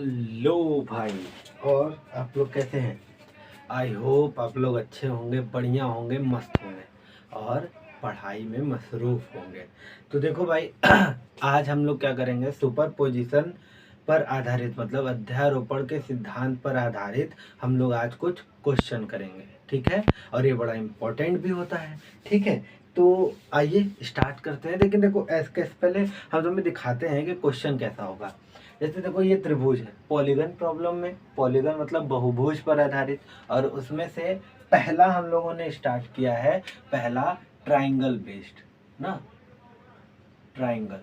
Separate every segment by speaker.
Speaker 1: Hello भाई। और आप लोग कैसे हैं? आई होप आप लोग अच्छे होंगे, बढ़िया होंगे, मस्त होंगे और पढ़ाई में मसरूफ होंगे। तो देखो भाई आज हम लोग क्या करेंगे, सुपर पोजिशन पर आधारित मतलब अध्यारोपण के सिद्धांत पर आधारित हम लोग आज कुछ क्वेश्चन करेंगे, ठीक है। और ये बड़ा इम्पोर्टेंट भी होता है, ठीक है। तो आइए स्टार्ट करते हैं। लेकिन देखो इसके पहले हम तुम्हें दिखाते हैं कि क्वेश्चन कैसा होगा। जैसे देखो ये त्रिभुज है, पॉलीगन प्रॉब्लम में पॉलीगन मतलब बहुभुज पर आधारित, और उसमें से पहला हम लोगों ने स्टार्ट किया है, पहला ट्राइंगल बेस्ड ना, ट्राइंगल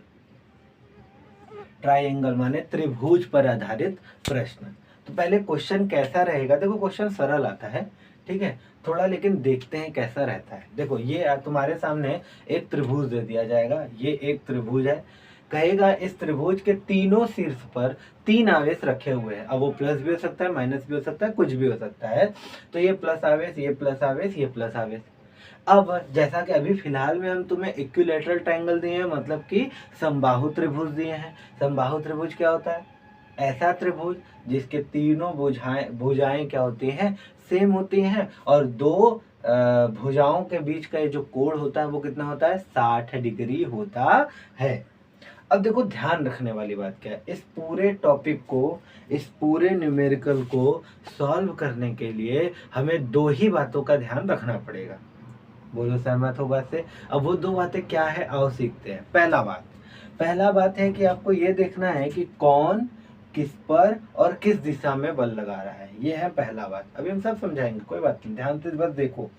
Speaker 1: ट्राइंगल माने त्रिभुज पर आधारित प्रश्न। तो पहले क्वेश्चन कैसा रहेगा, देखो क्वेश्चन सरल आता है, ठीक है थोड़ा, लेकिन देखते हैं कैसा रहता है। देखो ये तुम्हारे सामने एक त्रिभुज दे दिया जाएगा, ये एक त्रिभुज है, कहेगा इस त्रिभुज के तीनों शीर्ष पर तीन आवेश रखे हुए हैं। अब वो प्लस भी हो सकता है, माइनस भी हो सकता है, कुछ भी हो सकता है। तो ये प्लस आवेश, ये प्लस आवेश, ये प्लस आवेश। अब जैसा कि अभी फिलहाल में हम तुम्हें इक्विलैटरल ट्रायंगल दिए हैं, मतलब कि समबाहु त्रिभुज दिए हैं। समबाहु त्रिभुज क्या होता है? ऐसा त्रिभुज जिसके तीनों भुजाएं क्या होती हैं, सेम होती हैं, और दो भुजाओं के बीच का जो कोण होता है वो कितना होता है, 60 डिग्री होता है। अब देखो ध्यान रखने वाली बात क्या है, इस पूरे टॉपिक को, इस पूरे न्यूमेरिकल को सॉल्व करने के लिए हमें दो ही बातों का ध्यान रखना पड़ेगा। बोलो सहमत हो बात से? अब वो दो बातें क्या है, आओ सीखते हैं। पहला बात है कि आपको ये देखना है कि कौन किस पर और किस दिशा में बल लगा रहा है, ये है पहला बात। अभी हम सब समझाएंगे, कोई बात नहीं, ध्यान से बस देखो।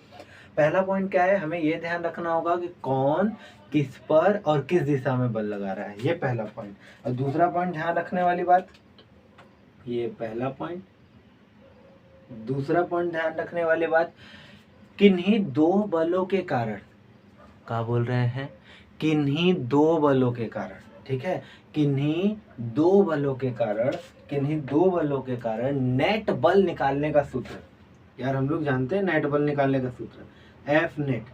Speaker 1: पहला पॉइंट क्या है, हमें ये ध्यान रखना होगा कि कौन किस पर और किस दिशा में बल लगा रहा है, ये पहला पॉइंट। और दूसरा पॉइंट ध्यान रखने वाली बात, ये पहला पॉइंट। दूसरा पॉइंट ध्यान रखने वाली बात, किन्हीं दो बलों के कारण, क्या बोल रहे हैं, किन्हीं दो बलों के कारण, ठीक है, किन्हीं दो बलों के कारण, किन्हीं दो बलों के कारण नेट बल निकालने का सूत्र। यार हम लोग जानते हैं नेट बल निकालने का सूत्र, एफ नेट।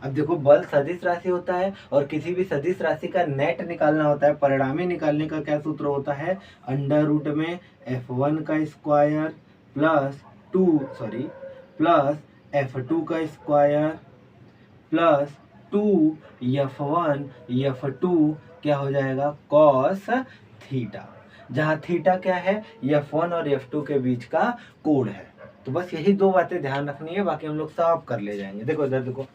Speaker 1: अब देखो बल सदिश राशि होता है, और किसी भी सदिश राशि का नेट निकालना होता है, परिणामी निकालने का क्या सूत्र होता है, अंडर रूट में f1 का स्क्वायर प्लस f2 का स्क्वायर प्लस 2f1 f2 क्या हो जाएगा, कॉस थीटा, जहाँ थीटा क्या है, f1 और f2 के बीच का कोण है। तो बस यही दो बातें ध्यान रखनी है, बाकी हम लोग सब कर ले जाएंगे। देखो इधर देखो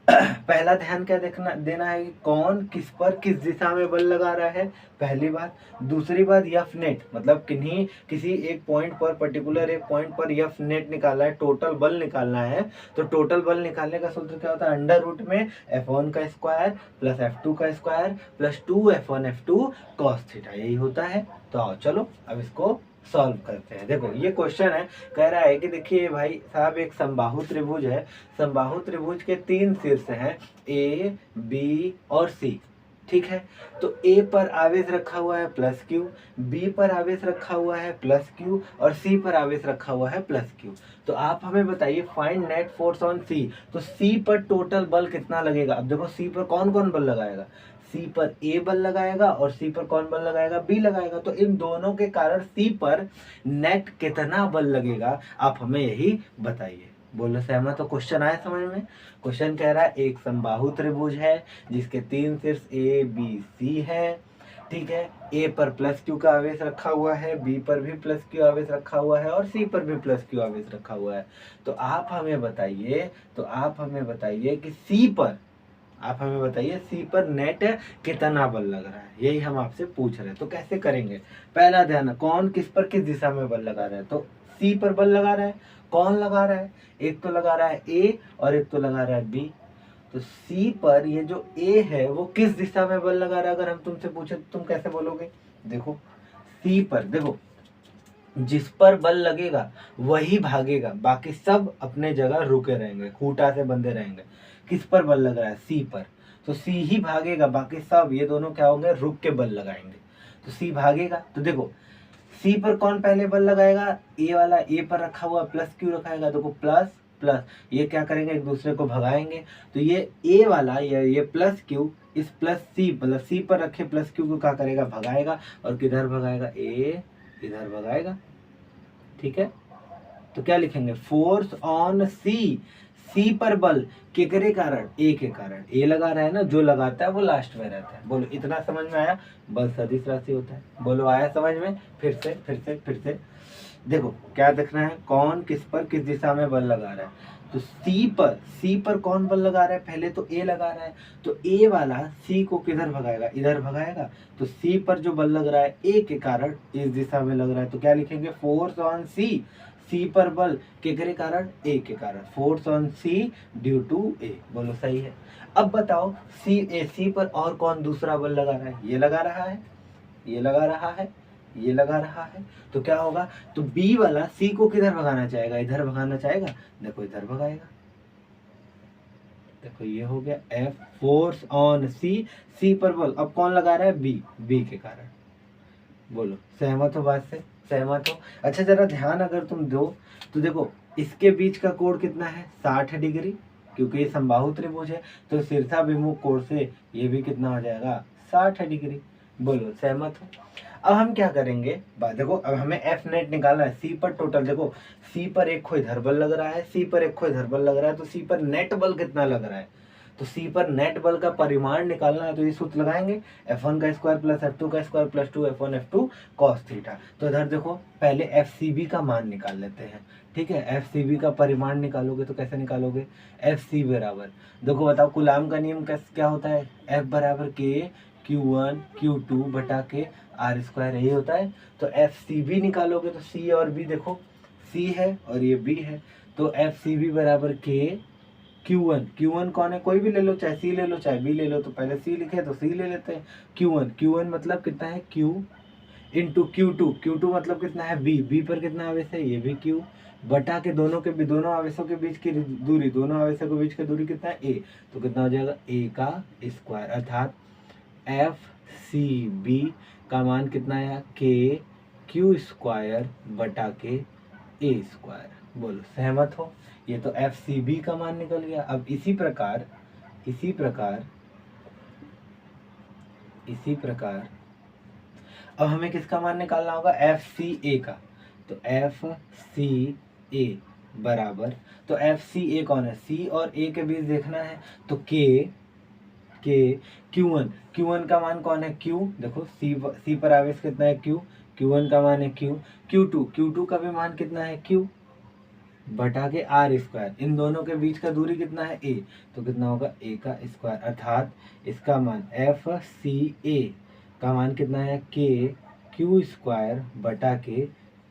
Speaker 1: पहला ध्यान क्या देना है कि कौन किस पर किस दिशा में बल लगा रहा है, पहली बात। दूसरी बात एफ नेट, मतलब किसी एक पॉइंट पर, पर्टिकुलर एक पॉइंट पर एफ नेट निकालना है, टोटल बल निकालना है। तो टोटल बल निकालने का सूत्र क्या होता है, अंडर रूट में f1 का स्क्वायर प्लस f2 का square plus 2f1 f2 cos theta, यही होता है। तो आओ चलो अब इसको सॉल्व करते हैं। देखो ये क्वेश्चन है, कह रहा है कि देखिए भाई साहब, एक समबाहु त्रिभुज है, समबाहु त्रिभुज के तीन शीर्ष हैं, ए बी और सी, ठीक है। तो ए पर आवेश रखा हुआ है प्लस क्यू, बी पर आवेश रखा हुआ है प्लस क्यू, और सी पर आवेश रखा हुआ है प्लस क्यू। तो आप हमें बताइए फाइंड नेट फोर्स ऑन सी। तो सी पर टोटल बल कितना लगेगा। अब देखो सी पर कौन कौन बल लगाएगा, सी पर ए बल लगाएगा, और सी पर कौन बल लगाएगा, बी लगाएगा। तो इन दोनों के कारण सी पर नेट कितना बल लगेगा, आप हमें यही बताइए। बोलो सहमत हो? क्वेश्चन आया समझ में? क्वेश्चन कह रहा है एक समबाहु त्रिभुज है जिसके तीन शीर्ष ए बी सी है, ठीक है। ए पर प्लस क्यू का आवेश रखा हुआ है, बी पर भी प्लस क्यू आवेश रखा हुआ है, और सी पर भी प्लस क्यू आवेश रखा हुआ है। तो आप हमें बताइए कि सी पर नेट कितना बल लग रहा है, यही हम आपसे पूछ रहे हैं। तो कैसे करेंगे, पहला ध्यान, कौन किस पर किस दिशा में बल लगा रहा है। तो सी पर बल लगा रहा है, कौन लगा रहा है, एक तो लगा रहा है ए और एक तो लगा रहा है बी। तो सी पर ये जो ए है वो किस दिशा में बल लगा रहा है, अगर हम तुमसे पूछे तो तुम कैसे बोलोगे। देखो सी पर, देखो जिस पर बल लगेगा वही भागेगा, बाकी सब अपने जगह रुके रहेंगे, खूंटा से बंधे रहेंगे। किस पर बल लग रहा है, सी पर, तो सी ही भागेगा, बाकी सब ये दोनों क्या होंगे, रुक के बल लगाएंगे। तो सी भागेगा। तो देखो सी पर कौन पहले बल लगाएगा, ए वाला, ए पर रखा हुआ प्लस क्यू रखाएगा, देखो प्लस प्लस, ये क्या करेंगे, एक दूसरे को भगाएंगे। तो ये ए वाला, ये प्लस क्यू इस प्लस सी, मतलब सी पर रखे प्लस क्यू को क्या करेगा, भगाएगा, और किधर भगाएगा, ए इधर भगाएगा, ठीक है। तो क्या लिखेंगे, फोर्स ऑन सी, सी पर बल केकरे कारण, ए के कारण। ए लगा रहा है ना, जो लगाता है वो लास्ट में रहता है। बोलो इतना समझ में आया, बल सदिश राशि होता है। बोलो आया समझ में, फिर से देखो क्या देखना है, कौन किस पर किस दिशा में बल लगा रहा है। तो सी पर कौन बल लगा रहा है, पहले तो ए लगा रहा है, तो ए वाला सी को किधर भगाएगा, इधर भगाएगा। तो सी पर जो बल लग रहा है ए के कारण इस दिशा में लग रहा है, तो क्या लिखेंगे, फोर्स ऑन सी, सी पर बल केकरे कारण, ए के कारण, force on C due to A. बोलो सही है। अब बताओ सी पर और कौन दूसरा बल लगा रहा है, ये लगा रहा है, ये लगा रहा है, ये लगा रहा है। तो क्या होगा, तो बी वाला सी को किधर भगाना चाहेगा, इधर भगाना चाहेगा। देखो इधर भगाएगा, देखो ये हो गया एफ, फोर्स ऑन सी, सी पर बल अब कौन लगा रहा है, बी, बी के कारण। बोलो सहमत हो बात से, सहमत हो। अच्छा जरा ध्यान अगर तुम दो तो देखो इसके बीच का कोण कितना है, 60 डिग्री, क्योंकि ये समबाहु त्रिभुज है। तो शीर्षाभिमुख कोण से ये भी कितना हो जाएगा, 60 डिग्री। बोलो सहमत हो। अब हम क्या करेंगे, देखो अब हमें एफ नेट निकालना है। सी पर टोटल देखो, सी पर एक खो इधर बल लग रहा है, सी पर एक खो इधर बल लग रहा है, तो सी पर नेट बल कितना लग रहा है। तो सी पर नेट बल का परिमाण निकालना है, तो ये सूत्र लगाएंगे, F1 का स्क्वायर प्लस F2 का square plus 2 F1 F2 cos theta. तो इधर देखो पहले FCB का मान निकाल लेते हैं, ठीक है। FCB का परिमाण निकालोगे तो कैसे निकालोगे, FC बराबर, देखो बताओ कूलाम का नियम क्या होता है, F बराबर K Q1 Q2 बटा के R स्क्वायर, यही होता है। तो FCB निकालोगे तो C और B, देखो C है और ये B है, तो FCB बराबर K Q1 कौन है, कोई भी ले लो, चाहे C ले लो चाहे B ले लो। तो पहले C लिखे तो C ले लेते हैं। Q1 मतलब कितना है, Q इंटू Q2 मतलब कितना है, B पर कितना आवेश है, ये भी Q, बटा के दोनों आवेशों के बीच की दूरी, दोनों आवेशों के बीच की दूरी कितना है, A। तो कितना हो जाएगा, A का स्क्वायर, अर्थात FCB का मान कितना है, K Q स्क्वायर बटा के A स्क्वायर। बोलो सहमत हो। ये तो FCB का मान निकल गया। अब इसी प्रकार अब हमें किसका मान निकालना होगा, FCA का। तो FCA बराबर, तो FCA कौन है, C और A के बीच देखना है, तो K Q1 का मान कौन है, Q, देखो C पर आवेश कितना है, Q1 का मान है Q, Q2 का भी मान कितना है, Q बटा के R स्क्वायर, इन दोनों के बीच का दूरी कितना है, A, तो कितना होगा, A का स्क्वायर, अर्थात इसका मान FCA का मान कितना है, K Q स्क्वायर बटा के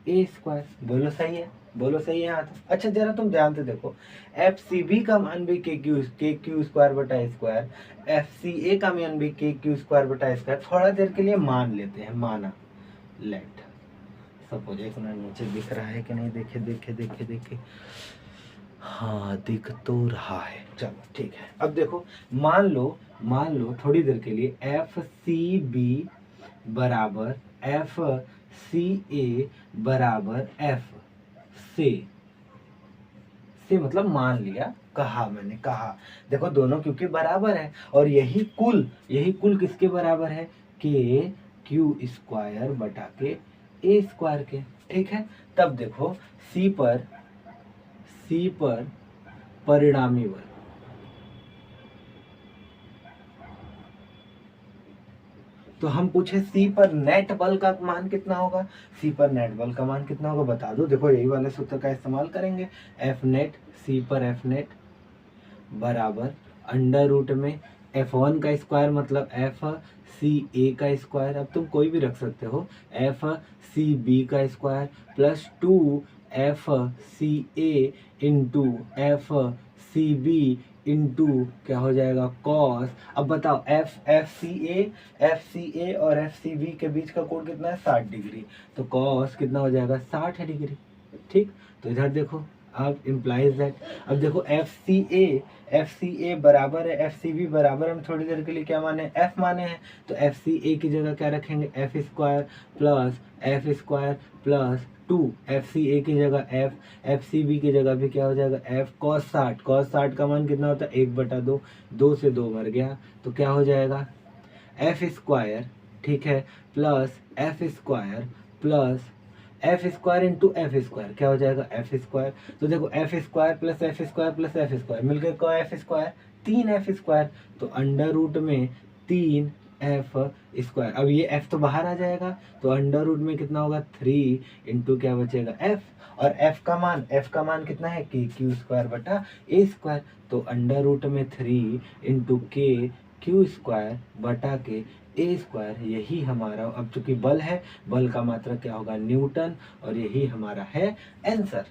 Speaker 1: A स्क्वायर। बोलो सही है, बोलो सही है यहाँ तो। अच्छा जरा तुम ध्यान से देखो, FCB का मान भी के क्यू स्क्वायर बटा स्क्वायर, FCA का मान भी के क्यू स्क्वायर बटा स्क्वायर। थोड़ा देर के लिए मान लेते हैं, माना, लेट सपोज, एक मिनट नीचे दिख रहा है कि नहीं, देखे, हाँ दिख तो रहा है, चलो ठीक है। अब देखो मान लो थोड़ी देर के लिए FCB बराबर FCA बराबर F से मतलब मान लिया, मैंने कहा देखो दोनों क्योंकि बराबर है, और यही कुल किसके बराबर है, के क्यू स्क्वायर बटा के ए स्क्वायर के, ठीक है। तब देखो सी पर परिणामी बल, तो हम पूछे सी पर नेट बल का मान कितना होगा, सी पर नेट बल का मान कितना होगा बता दो। देखो यही वाले सूत्र का इस्तेमाल करेंगे, एफ नेट, सी पर एफ नेट बराबर अंडर रूट में F1 का स्क्वायर मतलब FCA का स्क्वायर, अब तुम कोई भी रख सकते हो, FCB का square plus 2FCA into FCB into क्या हो जाएगा, कॉस। अब बताओ FCA और FCB के बीच का कोण कितना है, 60 डिग्री, तो कॉस कितना हो जाएगा, 60 डिग्री, ठीक। तो इधर देखो अब इम्प्लाइज दैट, अब देखो FCA बराबर है FCB बराबर, हम थोड़ी देर के लिए क्या माने, F माने हैं, तो FCA की जगह क्या रखेंगे, F स्क्वायर प्लस 2, FCA की जगह F, FCB की जगह भी क्या हो जाएगा, F cos 60 का मान कितना होता है, 1/2, 2 से 2 मर गया, तो क्या हो जाएगा F स्क्वायर, ठीक है, plus F square plus F square into F square क्या हो जाएगा एफ स्क्वायर। तो देखो F square plus F square plus F square मिलकर को एफ स्क्वायर, 3 एफ स्क्वायर। तो अंडर रूट में 3 एफ स्क्वायर। अब ये एफ तो बाहर आ जाएगा, तो अंडर रूट में कितना होगा 3 इंटू क्या बचेगा एफ। और एफ का मान कितना है के क्यू स्क्वायर बटा ए स्क्वायर। तो अंडर रूट में 3 इंटू के क्यू स्क्वायर बटा के ए स्क्वायर, यही हमारा, अब चूंकि बल है, बल का मात्रा क्या होगा न्यूटन, और यही हमारा है आंसर।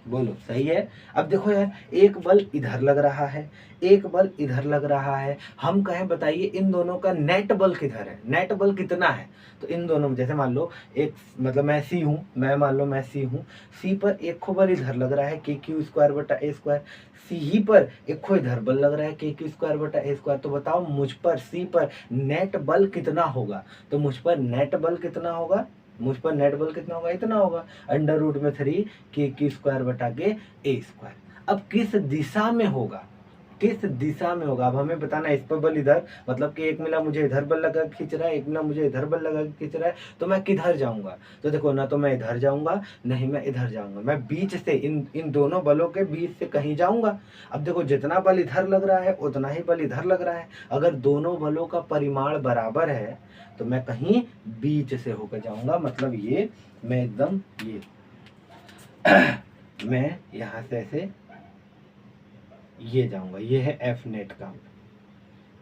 Speaker 1: बोलो सही है। अब देखो यार, एक बल इधर लग रहा है, एक बल इधर लग रहा है, हम कहें बताइए इन दोनों का नेट बल किधर है, नेट बल कितना है। तो इन दोनों में जैसे मान लो एक, मतलब मैं सी हूँ, मान लो मैं सी हूँ, सी पर एक खो बल इधर लग रहा है के क्यू स्क्वायर बटा ए स्क्वायर, सी ही पर एक खो इधर बल लग रहा है के क्यू स्क्वायर बटा ए स्क्वायर। तो बताओ मुझ पर सी पर नेट बल कितना होगा। तो मुझ पर नेट बल कितना होगा, मुझ पर नेट बल कितना होगा, इतना होगा, अंडर रूट में 3 के क्यू स्क्वायर बटा के ए स्क्वायर। अब किस दिशा में होगा, किस दिशा में होगा, अब हमें बताना है। इस पर बल इधर, मतलब कि एक मिला मुझे इधर बल लगा के खींच रहा है, एक मिला मुझे इधर बल लगा के खींच रहा है, तो मैं किधर जाऊंगा। तो देखो ना, तो मैं इधर जाऊंगा, नहीं मैं इधर जाऊंगा, मैं बीच से इन दोनों बलों के बीच से कहीं जाऊंगा। अब देखो जितना बल इधर लग रहा है उतना ही बल इधर लग रहा है, अगर दोनों बलों का परिमाण बराबर है तो मैं कहीं बीच से होकर जाऊंगा। मतलब ये मैं एकदम ये मैं यहां से ऐसे ये जाऊंगा, ये है एफ नेट का,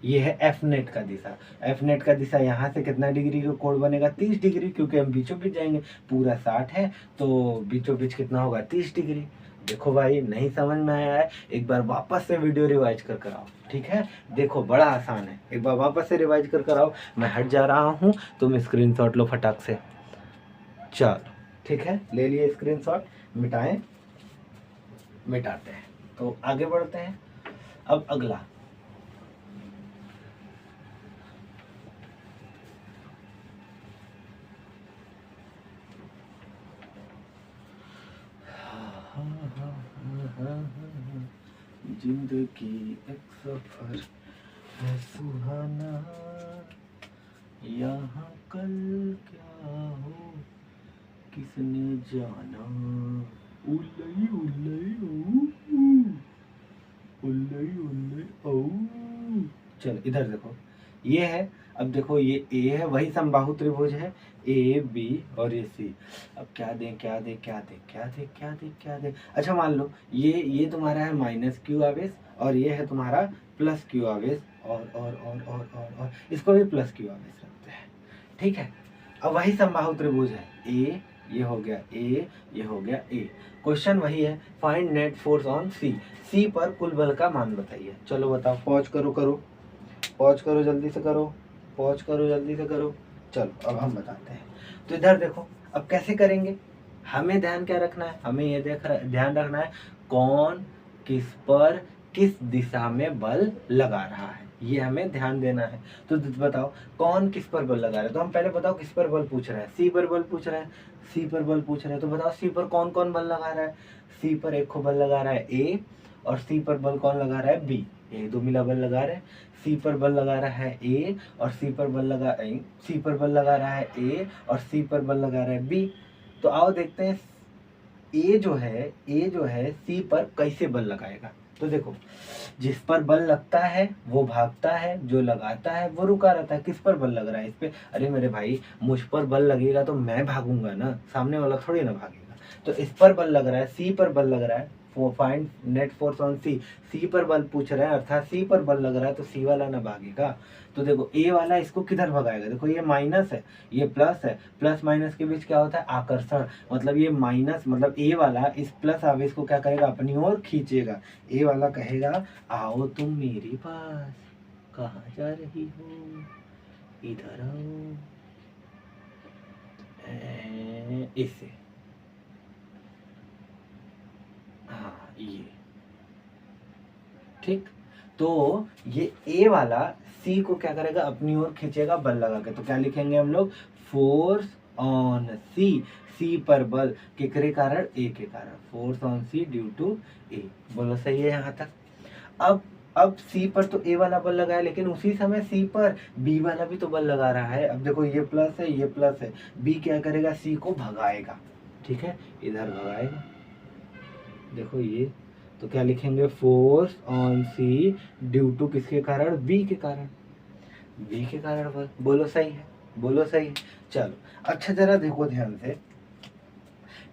Speaker 1: ये है एफ नेट का दिशा। एफ नेट का दिशा यहाँ से कितना डिग्री का कोण बनेगा 30 डिग्री, क्योंकि हम बीचों बीच जाएंगे, पूरा 60 है तो बीचों बीच कितना होगा 30 डिग्री। देखो भाई नहीं समझ में आया है, एक बार वापस से वीडियो रिवाइज कर कर आओ, ठीक है। देखो बड़ा आसान है, एक बार वापस से रिवाइज कर कर आओ। मैं हट जा रहा हूँ, तुम स्क्रीनशॉट लो फटाक से। चलो ठीक है, ले लिए स्क्रीनशॉट, मिटाएं, मिटाते हैं। तो आगे बढ़ते हैं। अब अगला, जिंदगी एक सफर है सुहाना, यहाँ कल क्या हो किसने जाना। उल्लई उल्लई उल्लई उल्लई ओ। चलो इधर देखो, ये है, अब देखो ये ए है, वही समबाहु त्रिभुज है, ए बी और ये सी। अब क्या दें क्या दें क्या दें क्या दें क्या दें क्या दें। अच्छा मान लो ये तुम्हारा है माइनस क्यू आवेश, और ये है तुम्हारा प्लस क्यू आवेश, और इसको भी प्लस क्यू आवेश रखते हैं, ठीक है। अब वही समबाहु त्रिभुज है, ए ये हो गया ए, ये हो गया ए। क्वेश्चन वही है, फाइंड नेट फोर्स ऑन सी, सी पर कुल बल का मान बताइए। चलो बताओ, पॉज करो पॉज करो जल्दी से करो, पॉज करो जल्दी से करो। चलो अब हम बताते हैं। तो इधर देखो, अब कैसे करेंगे, हमें ध्यान क्या रखना है, हमें ये ध्यान रखना है कौन किस पर किस दिशा में बल लगा रहा है, ये हमें ध्यान देना है। तो बताओ कौन किस पर बल लगा रहा है। तो हम पहले बताओ किस पर बल पूछ रहा है, सी पर बल पूछ रहा है, सी पर बल पूछ रहा है। तो बताओ सी पर कौन कौन बल लगा रहा है। सी पर एक को बल लगा रहा है ए, और सी पर बल कौन लगा रहा है बी, ये दो मिला बल लगा रहे हैं। सी पर बल लगा रहा है ए, और सी पर बल लगा रहा है ए, और सी पर बल लगा रहा है बी। तो आओ देखते हैं ए जो है सी पर कैसे बल लगाएगा। तो देखो, जिस पर बल लगता है वो भागता है, जो लगाता है वो रुका रहता है। किस पर बल लग रहा है, इस पे। अरे मेरे भाई, मुझ पर बल लगेगा तो मैं भागूंगा ना, सामने वाला थोड़ी ना भागेगा। तो इस पर बल लग रहा है, सी पर बल लग रहा है, फाइंड नेट फोर्स ऑन सी, सी पर बल पूछ रहे हैं, अर्थात सी पर बल लग रहा है, तो सी वाला ना भागेगा। तो देखो ए वाला इसको किधर भगाएगा, देखो ये माइनस है ये प्लस है, प्लस माइनस के बीच क्या होता है आकर्षण, मतलब ये माइनस, मतलब ए वाला इस प्लस आवेश को क्या करेगा अपनी ओर खींचेगा। ए वाला कहेगा आओ तुम मेरे पास, कहाँ जा रही हो, इधर आओ, इससे, हाँ ये ठीक। तो ये ए वाला सी को क्या करेगा अपनी ओर खींचेगा बल लगा के। तो क्या लिखेंगे हम लोग, फोर्स ऑन सी, सी पर बल किसके कारण, ए के कारण, force on C due to A. बोलो सही है यहाँ तक। अब सी पर तो ए वाला बल लगा है, लेकिन उसी समय सी पर बी वाला भी तो बल लगा रहा है। अब देखो ये प्लस है ये प्लस है, बी क्या करेगा सी को भगाएगा, ठीक है, इधर भगाएगा, देखो ये, तो क्या लिखेंगे, force on C due to किसके कारण, बी के कारण, बी के कारण। बोलो सही है, बोलो सही है। चलो अच्छा जरा देखो ध्यान से,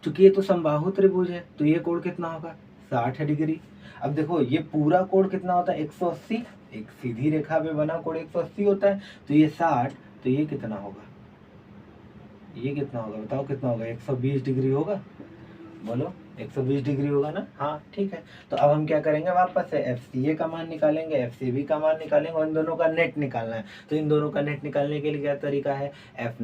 Speaker 1: क्योंकि ये तो समबाहु त्रिभुज है तो ये कोण कितना होगा, 60 डिग्री। अब देखो ये पूरा कोण कितना होता है, 180, एक सीधी रेखा में बना कोण 180 होता है, तो ये 60, तो ये कितना होगा, ये कितना होगा बताओ, कितना होगा, 120 डिग्री होगा, बोलो 120 डिग्री होगा ना। हाँ ठीक है, तो अब हम क्या करेंगे, वापस से एफ सी ए का मान निकालेंगे, एफ सी बी का मान निकालेंगे, और इन दोनों का नेट निकालना है। तो इन दोनों का नेट निकालने के लिए क्या तरीका है, एफ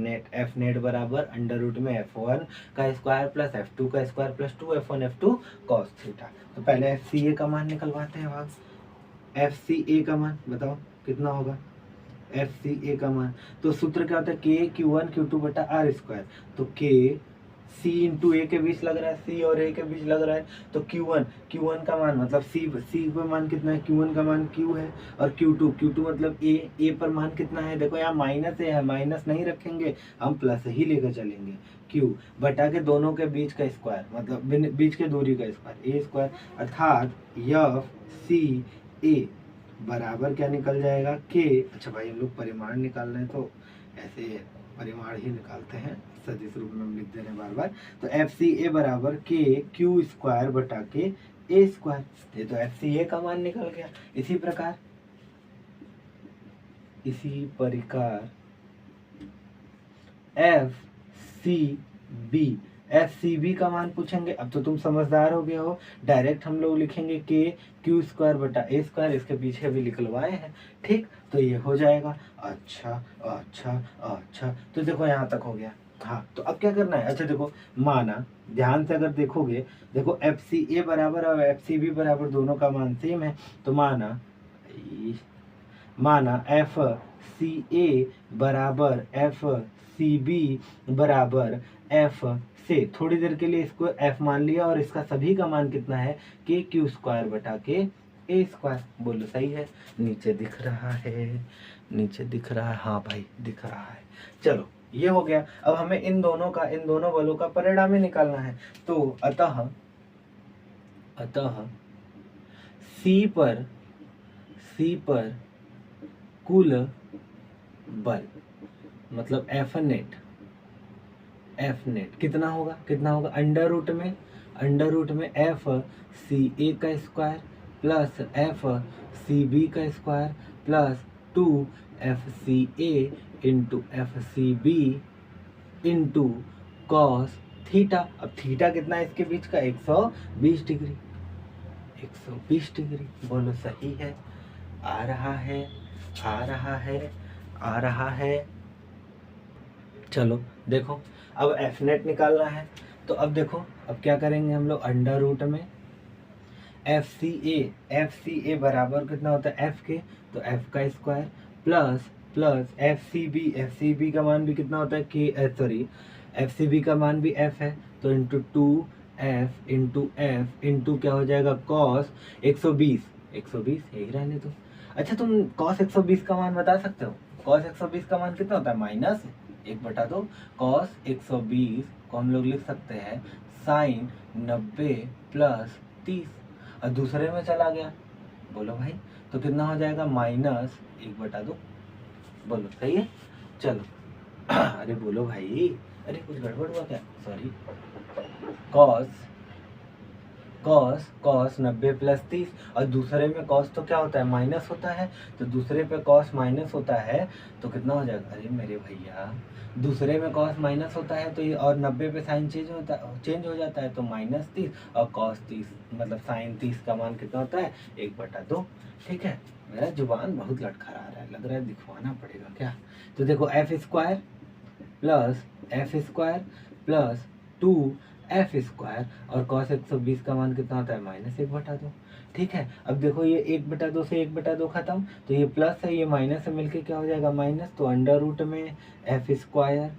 Speaker 1: नेट बराबर अंडर रूट में F1 का स्क्वायर प्लस F2 का square plus 2F1 F2 cos theta. तो पहले एफ सी ए का मान निकलवाते हैं भाग, एफ सी ए का मान बताओ कितना होगा, एफ सी ए का मान, तो सूत्र क्या होता है, के Q1 Q2 बटा आर स्क्वायर, तो के सी इंटू ए के बीच लग रहा है, सी और ए के बीच लग रहा है, तो Q1 का मान मतलब सी पर मान कितना है, Q1 का मान Q है, और Q2 मतलब ए पर मान कितना है, देखो यहाँ माइनस ए है, माइनस नहीं रखेंगे हम, प्लस ही लेकर चलेंगे, Q बटा के दोनों के बीच का स्क्वायर, मतलब बीच के दूरी का स्क्वायर, ए स्क्वायर, अर्थात एफ सी ए बराबर क्या निकल जाएगा, के, अच्छा भाई हम लोग परिमाण निकाल रहे हैं तो ऐसे परिमाण ही निकालते हैं, सदिश रूप में हम लिख दे रहे हैं बार बार, तो एफ सी ए बराबर के क्यू स्क्वायर बटा के ए स्क्वायर, ये तो एफ सी ए का मान निकल गया। इसी प्रकार F C B, F C B का मान पूछेंगे, अब तो तुम समझदार हो गए हो, डायरेक्ट हम लोग लिखेंगे के क्यू स्क्वायर बटा ए स्क्वायर, इसके पीछे भी निकलवाए हैं, ठीक, तो ये हो जाएगा। अच्छा अच्छा अच्छा, तो देखो यहाँ तक हो गया। हाँ तो अब क्या करना है, अच्छा देखो माना, ध्यान से अगर देखोगे, देखो एफ सी ए बराबर और एफ सी बी बराबर दोनों का मान सेम है, तो माना एफ सी ए बराबर एफ सी बी बराबर एफ से, थोड़ी देर के लिए इसको एफ मान लिया, और इसका सभी का मान कितना है, के क्यू स्क्वायर बटा के ए स्क्वायर, बोलो सही है, नीचे दिख रहा है, नीचे दिख रहा है, हाँ भाई दिख रहा है। चलो ये हो गया, अब हमें इन दोनों बलों का परिणाम ही निकालना है, तो अतः सी पर कुल बल मतलब एफ नेट कितना होगा अंडर रूट में एफ सी ए का square plus F C B का square plus 2 F C A into F C B into cos theta. अब थीटा कितना है इसके बीच का, 120 डिग्री, 120 डिग्री, बोलो सही है, आ रहा है, आ रहा है, आ रहा है। चलो देखो अब एफ नेट निकालना है, तो अब देखो अब क्या करेंगे हम लोग, अंडर रूट में एफ सी ए बराबर कितना होता है एफ के, तो एफ का square plus F C B का मान भी कितना होता है के, सॉरी एफ सी बी का मान भी एफ है, तो इंटू 2 एफ इंटू क्या हो जाएगा कॉस 120 यही रहने दो। अच्छा तुम कॉस 120 का मान बता सकते हो, कॉस 120 का मान कितना होता है, माइनस 1/2, कॉस 120 को हम लोग लिख सकते हैं साइन 90 प्लस 30, और दूसरे में चला गया, बोलो भाई तो कितना हो जाएगा, माइनस 1/2, बोलो सही है। चलो अरे बोलो भाई, अरे कुछ गड़बड़ हुआ क्या, सॉरी, कॉस 90 प्लस 30, और दूसरे में कॉस तो क्या होता है, माइनस होता है, तो दूसरे पे कॉस माइनस होता है तो कितना हो जाएगा, अरे मेरे भैया दूसरे में कॉस माइनस होता है तो ये, और 90 पे साइन चेंज हो जाता है, तो माइनस 30 और कॉस 30 मतलब साइन 30 का मान कितना होता है, 1/2, ठीक है। मेरा जुबान बहुत लटखड़ा रहा है, लग रहा है दिखवाना पड़ेगा क्या। तो देखो F square plus 2 F square, और कॉस 120 का मान कितना होता है, माइनस 1/2, ठीक है। अब देखो ये 1/2 से 1/2 खत्म, तो ये प्लस है, ये माइनस से मिलके क्या हो जाएगा, माइनस, तो अंडर रूट में एफ स्क्वायर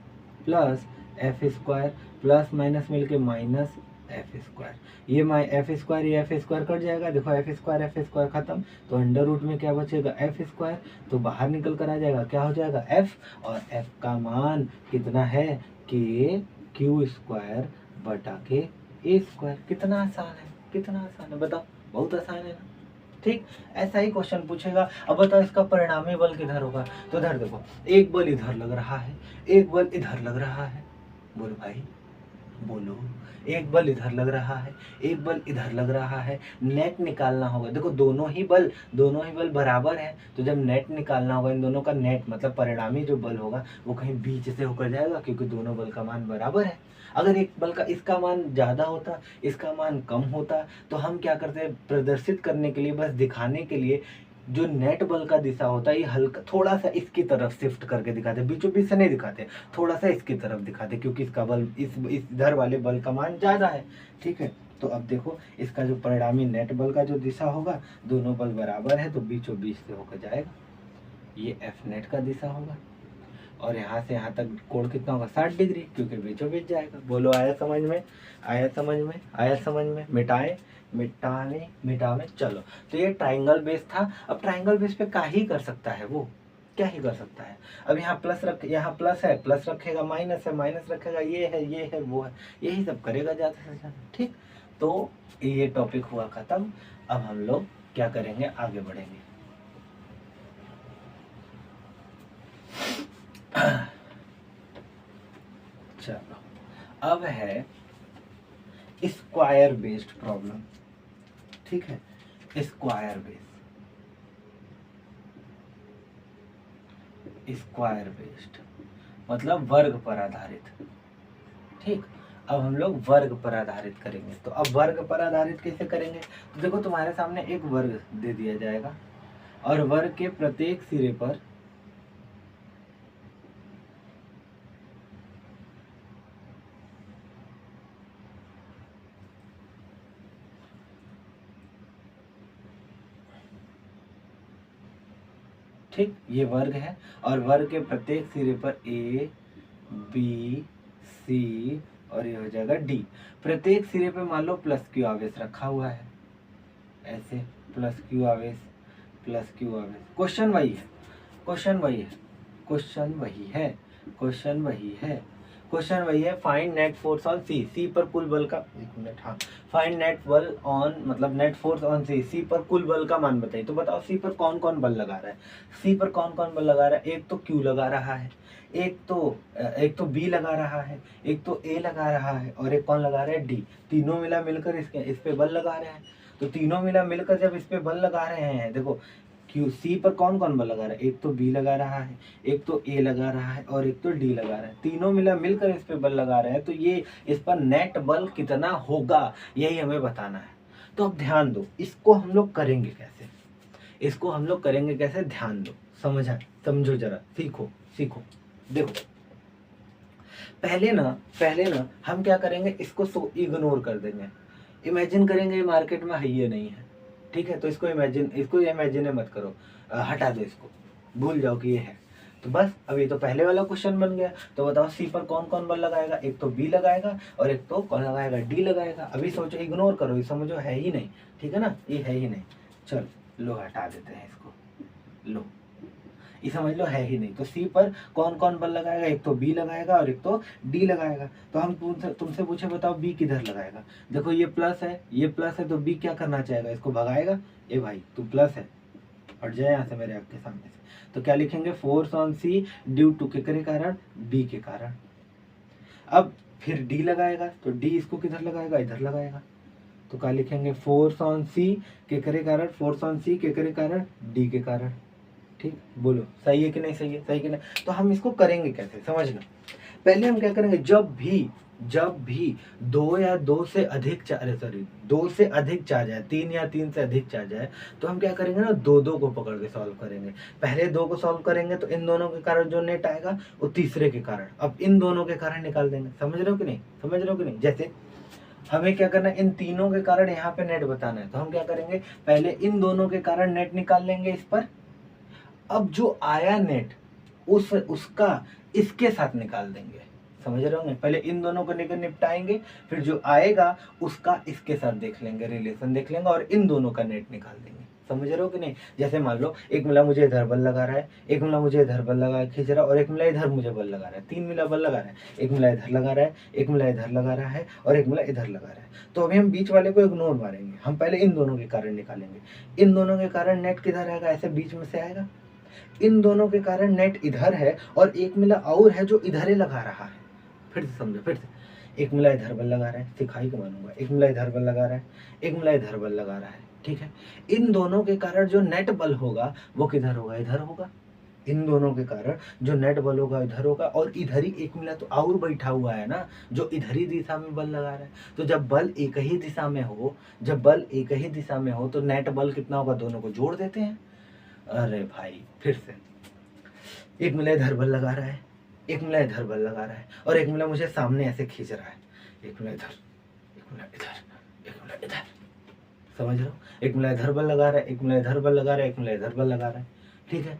Speaker 1: प्लस माइनस मिलके माइनस एफ स्क्वायर, ये एफ स्क्वायर कट जाएगा, देखो एफ स्क्वायर खत्म, तो अंडर रूट में क्या बचेगा, एफ स्क्वायर, तो बाहर निकल कर आ जाएगा, क्या हो जाएगा, एफ, और एफ का मान कितना है, के क्यू स्क्वायर बटा के ए स्क्वायर। कितना आसान है, कितना आसान है बताओ, बहुत आसान है ना। ठीक, ऐसा ही क्वेश्चन पूछेगा। अब बताओ इसका परिणामी बल किधर होगा, तो इधर देखो, एक बल इधर लग रहा है, एक बल इधर लग रहा है। बोलो भाई, बोलो, एक बल इधर लग रहा है, एक बल इधर लग रहा है। नेट निकालना होगा। देखो दोनों ही बल बराबर है, तो जब नेट निकालना होगा इन दोनों का नेट मतलब परिणामी जो बल होगा वो कहीं बीच से होकर जाएगा, क्योंकि दोनों बल का मान बराबर है। अगर एक बल का इसका मान ज्यादा होता, इसका मान कम होता, तो हम क्या करते हैं, प्रदर्शित करने के लिए, बस दिखाने के लिए, जो नेट बल का दिशा होता है ये हल्का थोड़ा सा इसकी तरफ शिफ्ट करके दिखाते, बीचों बीच से नहीं दिखाते, थोड़ा सा इसकी तरफ दिखाते, क्योंकि इसका बल इस इधर वाले बल का मान ज्यादा है। ठीक है, तो अब देखो इसका जो परिणामी नेट बल का जो दिशा होगा, दोनों बल बराबर है तो बीचों बीच से होकर जाएगा, ये एफ नेट का दिशा होगा। और यहाँ से यहाँ तक कोण कितना होगा, 60 डिग्री, क्योंकि बीचों बीच जाएगा। बोलो आया समझ में, आया समझ में, आया समझ में। मिटाए मिटावे चलो। तो ये ट्राइंगल बेस था। अब ट्राइंगल बेस पे क्या ही कर सकता है वो, क्या ही कर सकता है। अब यहाँ प्लस रख, यहाँ प्लस है, प्लस रखेगा, माइनस है, माइनस रखेगा, ये है वो है, यही सब करेगा ज़्यादा से ज़्यादा। ठीक, तो ये टॉपिक हुआ खत्म। अब हम लोग क्या करेंगे, आगे बढ़ेंगे। चलो, अब है स्क्वायर बेस्ड प्रॉब्लम। ठीक है, स्क्वायर बेस्ड मतलब वर्ग पर आधारित। ठीक, अब हम लोग वर्ग पर आधारित करेंगे। तो अब वर्ग पर आधारित कैसे करेंगे, तो देखो तुम्हारे सामने एक वर्ग दे दिया जाएगा और वर्ग के प्रत्येक सिरे पर ठीक, ये वर्ग है और वर्ग के प्रत्येक सिरे पर ए बी सी और ये हो जाएगा डी। प्रत्येक सिरे पे मान लो प्लस क्यू आवेश रखा हुआ है, ऐसे प्लस क्यू आवेश, प्लस क्यू आवेश। क्वेश्चन वही है, क्वेश्चन वही है, क्वेश्चन वही है, क्वेश्चन वही है, क्वेश्चन वही है। फाइंड नेट फोर्स ऑन सी, सी पर कुल बल का, एक मिनट, हाँ, फाइंड नेट बल ऑन मतलब नेट फोर्स ऑन सी, सी पर कुल बल का मान बताइए। तो बताओ सी पर कौन कौन बल लगा रहा है, सी पर कौन कौन बल लगा रहा है। एक तो क्यू लगा रहा है, एक तो बी लगा रहा है, एक तो ए लगा रहा है और एक कौन लगा रहा है, डी। तीनों मिला मिलकर इस पे बल लगा रहे हैं। तो तीनों मिला मिलकर जब इस पे बल लगा रहे हैं, देखो क्यू सी पर कौन कौन बल लगा रहा है, एक तो बी लगा रहा है, एक तो ए लगा रहा है और एक तो डी लगा रहा है। तीनों मिला मिलकर इस पे बल लगा रहे हैं, तो ये इस पर नेट बल कितना होगा यही हमें बताना है। तो अब ध्यान दो, इसको हम लोग करेंगे कैसे, इसको हम लोग करेंगे कैसे, ध्यान दो, समझो जरा, सीखो सीखो। देखो पहले ना हम क्या करेंगे, इसको इग्नोर कर देंगे, इमेजिन करेंगे ये मार्केट में है ये नहीं है। ठीक है, तो इसको इमेजिन मत करो, हटा दो इसको, भूल जाओ कि ये है। तो बस अब ये तो पहले वाला क्वेश्चन बन गया। तो बताओ सी पर कौन कौन बल लगाएगा, एक तो बी लगाएगा और एक तो कौन लगाएगा, डी लगाएगा। अभी सोचो, इग्नोर करो, ये समझो है ही नहीं। ठीक है ना, ये है ही नहीं। चलो लो हटा देते हैं इसको, लो ये समझ लो है ही नहीं। तो सी पर कौन कौन बल लगाएगा, एक तो बी लगाएगा और एक तो डी लगाएगा। तो हम तुमसे पूछे बताओ बी किधर लगाएगा। देखो ये प्लस है, ये प्लस है, तो बी क्या करना चाहेगा, इसको भगाएगा। ए भाई तू प्लस है, हट जाए यहाँ से मेरे आँख के सामने से। तो क्या लिखेंगे, force on C due to के कारण, बी के कारण। अब फिर डी लगाएगा, तो डी इसको किधर लगाएगा, इधर लगाएगा। तो क्या लिखेंगे, फोर्स ऑन सी के कारण, फोर्स ऑन सी के कारण, डी के कारण। ठीक, बोलो सही है कि नहीं, सही है, सही कि नहीं। तो हम इसको करेंगे कैसे, समझना। पहले हम क्या करेंगे, जब भी दो या दो से अधिक चार्ज है, तीन या तीन से अधिक चार्ज है, तो हम क्या करेंगे ना, दो को पकड़ के सॉल्व करेंगे। पहले दो को सॉल्व करेंगे तो इन दोनों के कारण जो नेट आएगा वो तीसरे के कारण, अब इन दोनों के कारण निकाल देंगे। समझ रहे हो कि नहीं, जैसे हमें क्या करना है, इन तीनों के कारण यहाँ पे नेट बताना है। तो हम क्या करेंगे, पहले इन दोनों के कारण नेट निकाल लेंगे इस पर। अब जो आया नेट उसका इसके साथ निकाल देंगे। समझ रहे होंगे, पहले इन दोनों को निपटाएंगे, फिर जो आएगा उसका इसके साथ देख लेंगे, रिलेशन देख लेंगे और इन दोनों का नेट निकाल देंगे। समझ रहे हो कि नहीं? जैसे मान लो एक मिला मुझे इधर बल लगा रहा है, एक मिला मुझे इधर बल लगा खींच रहा है और एक मिला इधर मुझे बल लगा रहा है, 3 मिला बल लगा रहा है। एक मिला इधर लगा रहा है, एक मिला इधर लगा रहा है और एक मिला इधर लगा रहा है। तो अभी हम बीच वाले को इग्नोर मारेंगे, हम पहले इन दोनों के कारण निकालेंगे। इन दोनों के कारण नेट किधर आएगा? ऐसे बीच में से आएगा। इन दोनों के कारण नेट इधर है और एक मिला और है जो इधर ही लगा रहा है। फिर से समझो, फिर से। एक मिला इधर बल लगा रहा है, सिखाई के मानूंगा। एक मिला इधर बल लगा रहा है, एक मिला इधर बल लगा रहा है, ठीक है। इन दोनों के कारण जो नेट बल होगा वो किधर होगा? इधर होगा। इन दोनों के कारण जो नेट बल होगा इधर होगा और इधर ही एक मिला तो और बैठा हुआ है ना, जो इधर ही दिशा में बल लगा रहा है। तो जब बल एक ही दिशा में हो, जब बल एक ही दिशा में हो तो नेट बल कितना होगा? दोनों को जोड़ देते हैं। अरे भाई फिर से, एक मिला इधर बल लगा रहा है, एक मिला इधर बल लगा रहा है और एक मिला मुझे सामने ऐसे खींच रहा है। एक मिला इधर, एक मिला इधर, एक मिला इधर, समझ रहे हो? एक मिला इधर बल लगा रहा है, एक मिला इधर बल लगा रहा है, एक मिला इधर बल लगा रहा है, ठीक है।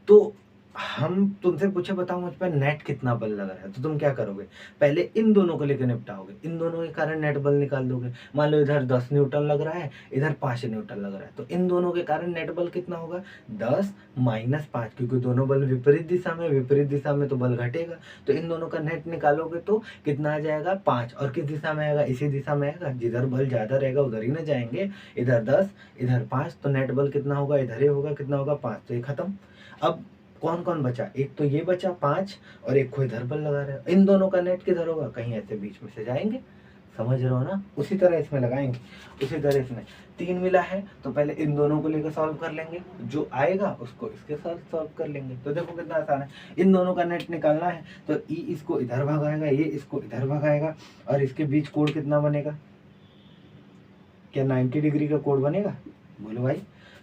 Speaker 1: तो हम तुमसे पूछे बताओ मुझ पर नेट कितना बल लग रहा है, तो तुम क्या करोगे? पहले इन दोनों को लेकर निपटाओगे, इन दोनों के कारण नेट बल निकाल दोगे। मान लो इधर 10 न्यूटन लग रहा है, इधर 5 न्यूटन लग रहा है, तो इन दोनों के कारण नेट बल कितना होगा? 10 माइनस 5, क्योंकि दोनों बल विपरीत दिशा में तो बल घटेगा। तो इन दोनों का नेट निकालोगे तो कितना आ जाएगा? 5। और किस दिशा में आएगा? इसी दिशा में आएगा, जिधर बल ज्यादा रहेगा उधर ही ना जाएंगे। इधर 10 इधर 5, तो नेट बल कितना होगा? इधर ही होगा। कितना होगा? 5। तो ये खत्म। अब कौन कौन बचा? एक तो ये बचा 5 और एक को इधर बल लगा रहा है। इन दोनों का नेट किधर होगा? कहीं ऐसे बीच में से जाएंगे, समझ रहे हो ना? उसी तरह इसमें लगाएंगे, उसी तरह इसमें 3 मिला है तो पहले इन दोनों को लेकर सॉल्व कर लेंगे, जो आएगा उसको इसके साथ सॉल्व कर लेंगे। तो देखो कितना आसान है। इन दोनों का नेट निकालना है तो ई इसको इधर भगाएगा, ये इसको इधर भगाएगा और इसके बीच कोण कितना बनेगा? क्या 90 डिग्री का कोण बनेगा? बोलो भाई,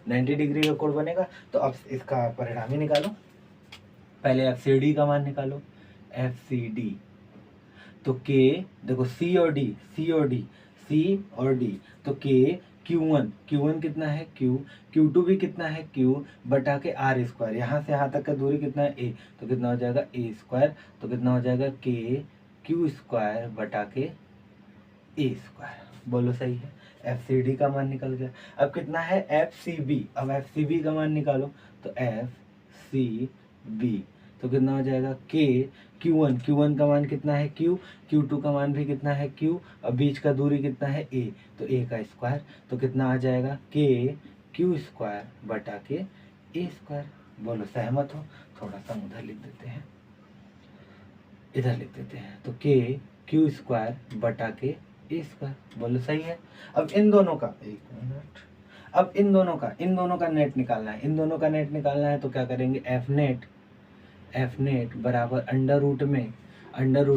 Speaker 1: 90 डिग्री का कोण बनेगा। तो अब इसका परिणाम ही निकालो। पहले एफ सी डी का मान निकालो, एफ सी डी। तो के देखो सी और डी, सी और डी, सी और डी, तो के Q1, Q1 कितना है? Q, Q2 भी कितना है? Q बटा के आर स्क्वायर। यहाँ से यहाँ तक का दूरी कितना है? ए, तो कितना हो जाएगा? ए स्क्वायर। तो कितना हो जाएगा? के क्यू स्क्वायर बटा के ए स्क्वायर। बोलो सही है। एफ सी डी का मान निकल गया। अब कितना है? F C B. अब एफ सी बी का मान निकालो, तो एफ सी बी तो कितना हो जाएगा? के Q1, Q1 का मान कितना है? Q, Q2 का मान भी कितना है? Q। अब बीच का दूरी कितना है? A, तो A का स्क्वायर। तो कितना आ जाएगा? के क्यू स्क्वायर बटा के ए स्क्वायर। बोलो सहमत हो? थोड़ा सा उधर लिख देते हैं, इधर लिख देते हैं। तो के क्यू स्क्वायर बटा के ए स्क्वायर। बोलो सही है। अब इन दोनों का, एक मिनट, अब इन दोनों का नेट निकालना है। इन दोनों का नेट निकालना है तो क्या करेंगे? एफ नेट बराबर अंडर रूट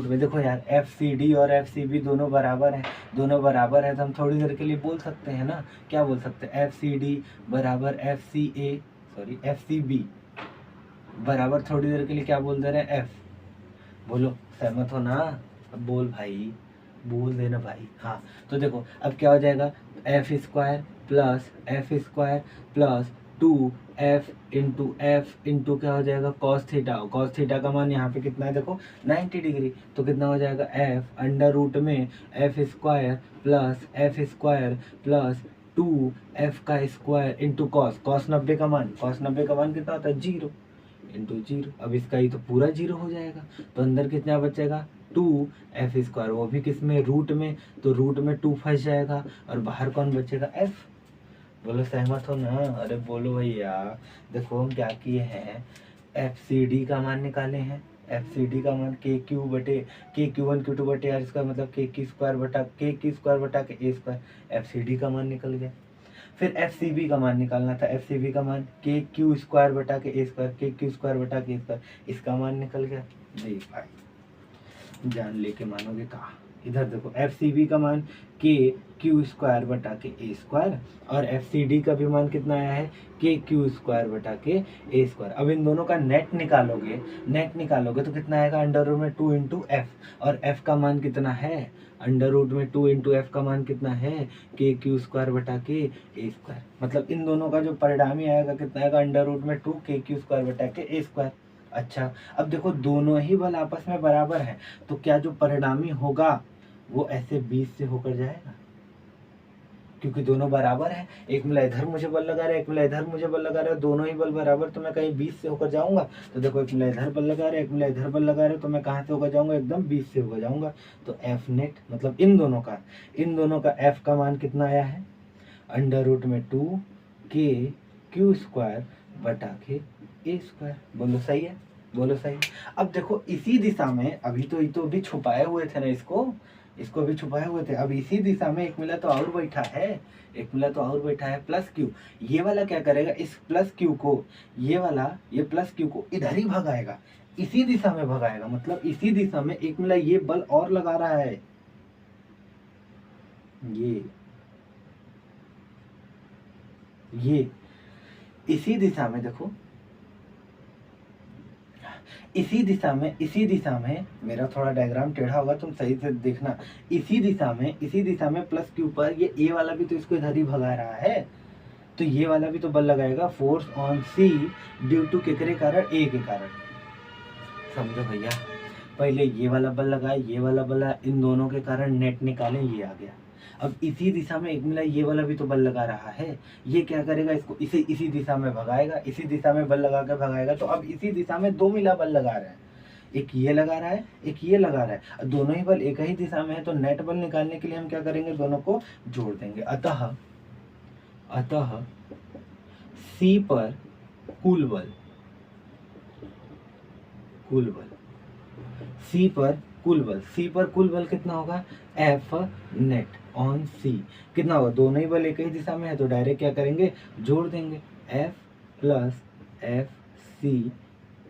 Speaker 1: में देखो यार, एफ सी डी और एफ सी बी दोनों बराबर है, तो हम थोड़ी देर के लिए बोल सकते हैं ना, क्या बोल सकते हैं? एफ सी डी बराबर एफ सी बी बराबर थोड़ी देर के लिए क्या बोल दे रहे हैं? एफ। बोलो सहमत हो ना? अब बोल भाई, बोल देना भाई। हाँ, तो देखो अब क्या हो जाएगा? एफ स्क्वायर प्लस 2f क्या हो जाएगा? कॉस थीटा का मान यहाँ पे कितना है? देखो 90 डिग्री। तो कितना हो जाएगा? एफ अंडर रूट में एफ स्क्वायर प्लस 2f का स्क्वायर इंटू कॉस 90 का मान कितना होता है? 0 इंटू 0। अब इसका ही तो पूरा 0 हो जाएगा, तो अंदर कितना बचेगा? 2f स्क्वायर, वो भी किस में? रूट में, तो रूट में 2 फंस जाएगा और बाहर कौन बचेगा? f। बोलो सहमत हो ना? अरे बोलो भैया। देखो हम क्या किए हैं, एफ सी डी का मान निकाले हैं। एफ सी डी का मान के क्यू Q1 Q2 बटे आर स्क्वायर, मतलब के क्यू स्क्वायर बटा के ए स्क्वायर। एफ सी डी का मान निकल गया। फिर एफ सी बी का मान निकालना था। एफ सी बी का मान के क्यू स्क्वायर बटा के ए स्क्वायर, इसका मान निकल गया। देख भाई, जान लेके मानोगे कहा? इधर देखो, एफ सी बी का मान के क्यू स्क्वायर बटा के ए स्क्वायर और एफ सी डी का भी मान कितना आया है? के क्यू स्क्वायर बटा के ए स्क्वायर। अब इन दोनों का नेट निकालोगे तो कितना आएगा? अंडर रूट में 2 इंटू एफ, और एफ का मान कितना है? अंडर रूट में 2 इंटू एफ का मान कितना है? के क्यू स्क्वायर बटा के ए स्क्वायर। मतलब इन दोनों का जो परिणामी आएगा कितना आएगा? अंडर रूट में 2 के क्यू स्क्वायर बटा के ए स्क्वायर। अच्छा, अब देखो दोनों ही बल आपस में बराबर हैं, तो क्या जो परिणामी होगा वो ऐसे 20 से होकर जाएगा? क्योंकि दोनों बराबर है, एक मिला इधर मुझे बल लगा रहा है, एक मिला इधर मुझे बल लगा रहा है, दोनों ही बल बराबर, तो मैं कहीं 20 से होकर जाऊंगा। तो देखो एक मिला इधर बल लगा रहा है, एक मिला इधर बल लगा रहा है, तो मैं कहाँ से होकर जाऊंगा, एकदम 20 से होकर जाऊंगा। तो एफ नेट मतलब इन दोनों का एफ का मान कितना आया है, √2 k² बटा के a²। बोलो सही है, बोलो सही। अब देखो इसी दिशा में अभी तो ये तो भी छुपाए हुए थे ना, इसको भी छुपाए हुए थे। अब इसी दिशा में एक मिला तो और बैठा है, +q। ये वाला क्या करेगा, इस +q को, ये +q को इधर ही भगाएगा, इसी दिशा में भगाएगा, मतलब इसी दिशा में एक मिला ये बल और लगा रहा है, ये इसी दिशा में, देखो इसी दिशा में मेरा थोड़ा डायग्राम टेढ़ा होगा, तुम सही से देखना। इसी दिशा में +q पर ये ए वाला भी तो इसको इधर ही भगा रहा है, तो ये वाला भी तो बल लगाएगा, force on C due to केकरे कारण, ए के कारण। समझो भैया, पहले ये वाला बल लगाए, ये वाला बल, इन दोनों के कारण नेट निकालें, ये आ गया। अब इसी दिशा में एक मिला ये वाला भी तो बल लगा रहा है, ये क्या करेगा, इसको इसी दिशा में भगाएगा, इसी दिशा में बल लगा कर भगाएगा। तो अब इसी दिशा में दो मिला बल लगा रहे हैं, एक ये लगा रहा है, एक ये लगा रहा है, दोनों ही बल एक ही दिशा में है, तो नेट बल निकालने के लिए हम क्या करेंगे, दोनों को जोड़ देंगे। अतः सी पर कुल बल, सी पर कुल बल कितना होगा, एफ नेट ऑन सी कितना होगा, दोनों ही बल एक ही दिशा में है, तो डायरेक्ट क्या करेंगे, जोड़ देंगे, एफ प्लस एफ सी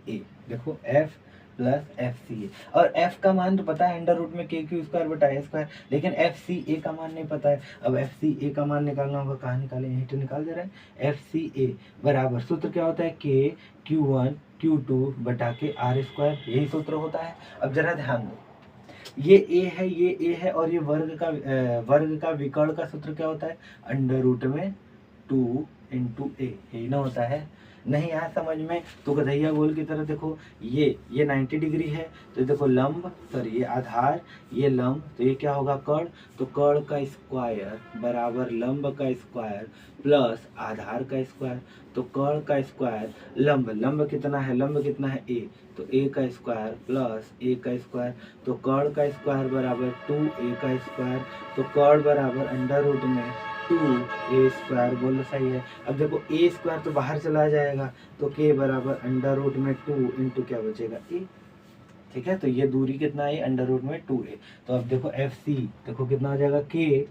Speaker 1: ए। देखो एफ प्लस एफ सी ए, और एफ का मान तो पता है √में k² बटा a², लेकिन एफ सी ए का मान नहीं पता है। अब एफ सी ए का मान निकालना होगा, कहाँ निकालें, यहीं तो निकाल दे रहे हैं। एफ सी ए बराबर, सूत्र क्या होता है, k/q1 q2 बटा के r², यही सूत्र होता है। अब जरा ध्यान दो, ये a है, ये a है, और ये वर्ग का विकर्ण का सूत्र क्या होता है, √2 × a, यही ना होता है। नहीं आया समझ में तो गधैया गोल की तरह देखो, ये 90 डिग्री है, तो देखो लंब, सॉरी ये आधार, ये लंब, तो ये क्या होगा, कर्ण, तो कर्ण का स्क्वायर बराबर लंब का स्क्वायर प्लस आधार का स्क्वायर, तो कर्ण का स्क्वायर लंब कितना है, a, तो a का स्क्वायर प्लस a का स्क्वायर, तो कर्ण का स्क्वायर बराबर 2a का स्क्वायर, तो कर्ण बराबर √2a²। बोलो सही है। अब देखो a² तो बाहर चला जाएगा, तो k बराबर √2 × क्या बचेगा, a। ठीक है, तो ये दूरी कितना है, √2a। तो अब देखो एफ सी, देखो कितना हो जाएगा, k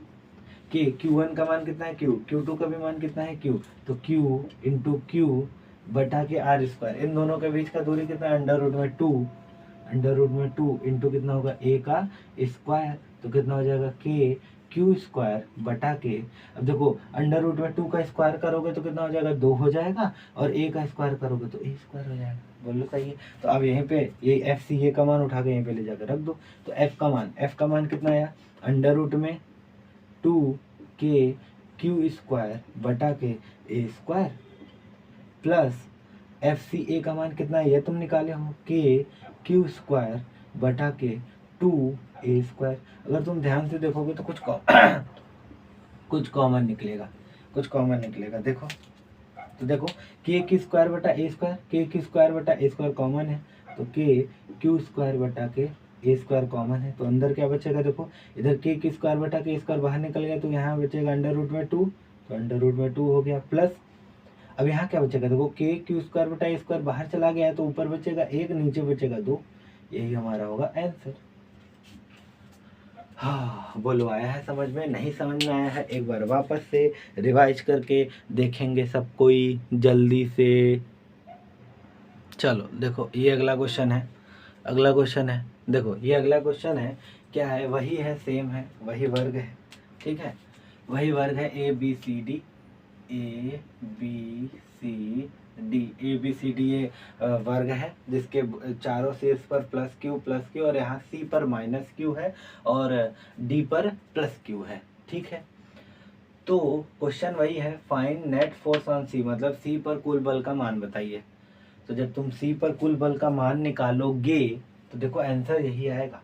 Speaker 1: q1 का मान कितना है, q2 का भी मान कितना है, q, तो q × q बटा के r², इन दोनों के बीच का दूरी कितना है, √2 × कितना होगा, a का स्क्वायर, तो कितना हो जाएगा, k² बटा के, अब देखो √2 का स्क्वायर करोगे तो कितना हो जाएगा, 2 हो जाएगा, और a का स्क्वायर करोगे तो a² हो जाएगा। बोलो सही है। तो अब यहीं पे ये एफ सी ए का मान उठा के यहीं पे ले जाकर रख दो, तो एफ का मान कितना आया, √2 k² बटा के a² plus F C A का मान कितना है, ये तुम निकाले हो, k² बटा के 2a²। अगर तुम ध्यान से देखोगे तो कुछ कॉमन निकलेगा, देखो, तो देखो k² बटा a² कॉमन है, तो k² बटा के a² कॉमन है, तो अंदर क्या बचेगा, देखो इधर k² बटा के a² बाहर निकल गया, तो यहाँ बचेगा √2, तो √2 हो गया, प्लस अब यहाँ क्या बचेगा, देखो k² बटा a² बाहर चला गया है, तो ऊपर बचेगा 1, नीचे बचेगा 2, यही हमारा होगा आंसर। हाँ बोलो, आया है समझ में, नहीं समझ में आया है, एक बार वापस से रिवाइज करके देखेंगे सब कोई जल्दी से। चलो देखो ये अगला क्वेश्चन है, देखो ये अगला क्वेश्चन है, क्या है, वही है, सेम है, वही वर्ग है, ठीक है, वही वर्ग है ए बी सी डी ये वर्ग है, जिसके चारों शीर्ष पर +q और यहाँ C पर -q है और D पर +q है, ठीक है। तो क्वेश्चन वही है, find net force on C, मतलब C पर कुल बल का मान बताइए। तो जब तुम C पर कुल बल का मान निकालोगे तो देखो आंसर यही आएगा।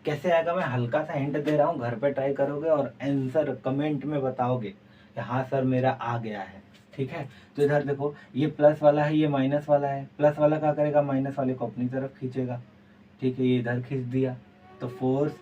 Speaker 1: कैसे आएगा मैं हल्का सा हिंट दे रहा हूँ, घर पे ट्राई करोगे और आंसर कमेंट में बताओगे कि हाँ सर मेरा आ गया है। ठीक है, तो इधर देखो ये प्लस वाला है, ये माइनस वाला है। प्लस वाला क्या करेगा, माइनस वाले को अपनी तरफ खींचेगा। ठीक है, ये इधर खींच दिया, तो force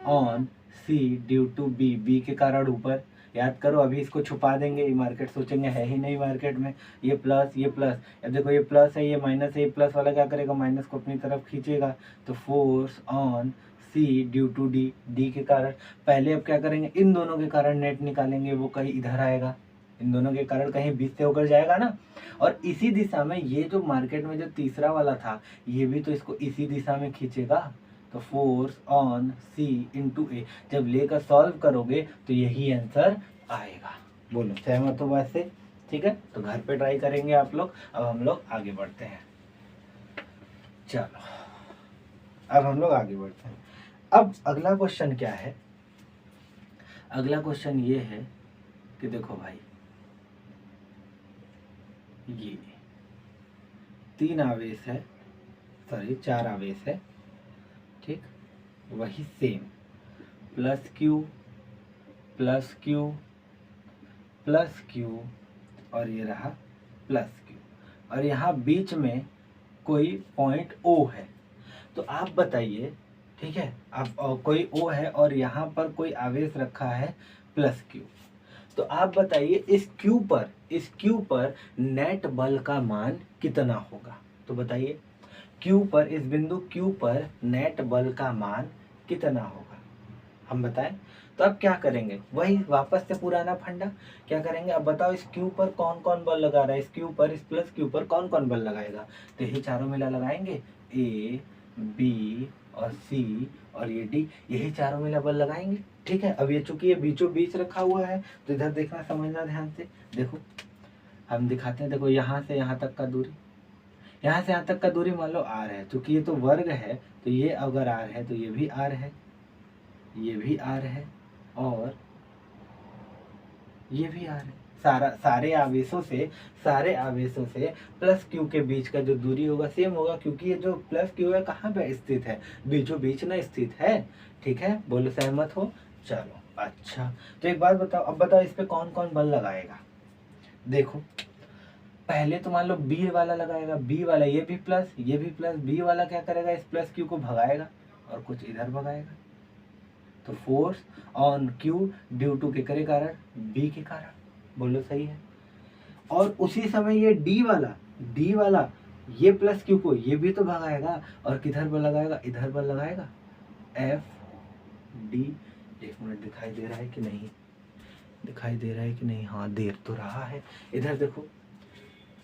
Speaker 1: on C due to B, B के कारण ऊपर। याद करो, अभी इसको छुपा देंगे, ये मार्केट सोचेंगे है ही नहीं मार्केट में। ये प्लस, ये प्लस, अब देखो ये प्लस है, ये माइनस है, ये प्लस वाला क्या करेगा, माइनस को अपनी तरफ खींचेगा। तो force on C due to D, D के कारण। पहले अब क्या करेंगे, इन दोनों के कारण नेट निकालेंगे, वो कहीं इधर आएगा, इन दोनों के कारण कहीं बीच से होकर जाएगा ना। और इसी दिशा में ये जो मार्केट में जो तीसरा वाला था, ये भी तो इसको इसी दिशा में खींचेगा। तो फोर्स ऑन सी इंटू ए, जब लेकर सॉल्व करोगे तो यही आंसर आएगा। बोलो सहमत हो बात से? ठीक है, तो घर पे ट्राई करेंगे आप लोग। अब हम लोग आगे बढ़ते हैं। चलो अब हम लोग आगे बढ़ते हैं। अब अगला क्वेश्चन क्या है, अगला क्वेश्चन ये है कि देखो भाई, ये 3 आवेश है, सॉरी 4 आवेश है। ठीक, वही same plus Q plus Q plus Q और ये रहा प्लस क्यू, और यहाँ बीच में कोई पॉइंट ओ है। तो आप बताइए, ठीक है, आप कोई ओ है और यहाँ पर कोई आवेश रखा है प्लस क्यू। तो आप बताइए इस क्यू पर नेट बल का मान कितना होगा। तो बताइए क्यू पर, इस बिंदु क्यू पर नेट बल का मान कितना होगा, हम बताएं। तो अब क्या करेंगे, वही वापस से पुराना फंडा, क्या करेंगे, अब बताओ इस क्यू पर कौन कौन बल लगा रहा है, इस क्यू पर, इस प्लस क्यू पर कौन कौन बल लगाएगा। तो यही चारों मिला लगाएंगे, ए बी और सी और ये डी, यही चारों मिला बल लगाएंगे। ठीक है, अब ये चूंकि ये बीचों बीच रखा हुआ है, तो इधर देखना, समझना ध्यान से। देखो हम दिखाते हैं, देखो यहाँ से यहाँ तक का दूरी, यहाँ से यहाँ तक का दूरी मान लो आर है, क्योंकि ये तो वर्ग है, तो ये अगर आर है तो ये भी आर है, ये भी आर है और ये भी आर है। सारे आवेशों से प्लस क्यू के बीच का जो दूरी होगा सेम होगा, क्योंकि ये जो प्लस क्यू है कहाँ पे स्थित है, बीचों बीच ना स्थित है। ठीक है, बोलो सहमत हो? चलो अच्छा, तो एक बात बताओ, अब बताओ इस पे कौन कौन बल लगाएगा। देखो पहले तो मान लो बी वाला लगाएगा, बी वाला, ये भी प्लस ये भी प्लस, बी वाला क्या करेगा, इस प्लस क्यू को भगाएगा और कुछ इधर भगाएगा। तो force on Q due to के करे कारण, बी के कारण। बोलो सही है। और उसी समय ये डी वाला ये प्लस क्यू को ये भी तो भगाएगा और किधर बल लगाएगा, इधर बल लगाएगा। एफ डी, एक मिनट, दिखाई दे रहा है कि नहीं, दिखाई दे रहा है कि नहीं, हाँ देर तो रहा है। इधर देखो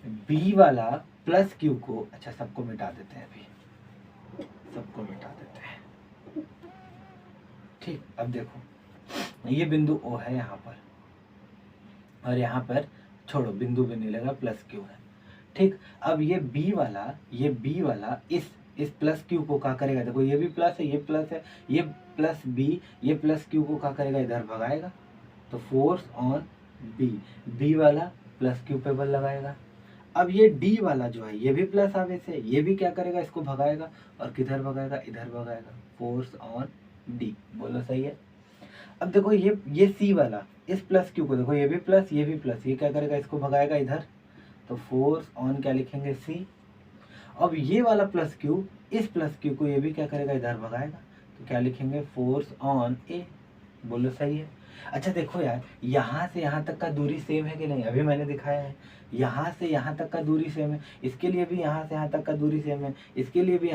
Speaker 1: बी वाला प्लस क्यू को, अच्छा सबको मिटा देते हैं, अभी सबको मिटा देते हैं। ठीक, अब देखो ये बिंदु ओ है यहाँ पर, और यहाँ पर छोड़ो, बिंदु भी नहीं लगा, प्लस क्यू है। ठीक, अब ये बी वाला इस प्लस क्यू को क्या करेगा, देखो ये भी प्लस है, ये प्लस है, ये प्लस बी, ये प्लस क्यू को क्या करेगा, इधर भगाएगा। तो फोर्स ऑन बी वाला प्लस क्यू पे बल लगाएगा। अब ये डी वाला जो है, ये भी प्लस आवेश है, ये भी क्या करेगा, इसको भगाएगा और किधर भगाएगा, इधर भगाएगा। फोर्स ऑन डी, बोलो सही है। अब देखो ये सी वाला, इस प्लस क्यू को देखो, ये भी प्लस ये भी प्लस, ये क्या करेगा, इसको भगाएगा इधर। तो फोर्स ऑन क्या लिखेंगे, सी। अब ये वाला प्लस क्यू, इस प्लस क्यू को ये भी क्या करेगा, इधर भगाएगा। तो क्या लिखेंगे, फोर्स ऑन ए। बोलो सही है। अच्छा देखो यार, यहाँ से यहाँ तक का दूरी सेम है कि नहीं, अभी मैंने दिखाया है, यहाँ से यहाँ तक का दूरी सेम है, इसके लिए भी यहाँ से यहाँ तक का दूरी सेम है, इसके लिए भी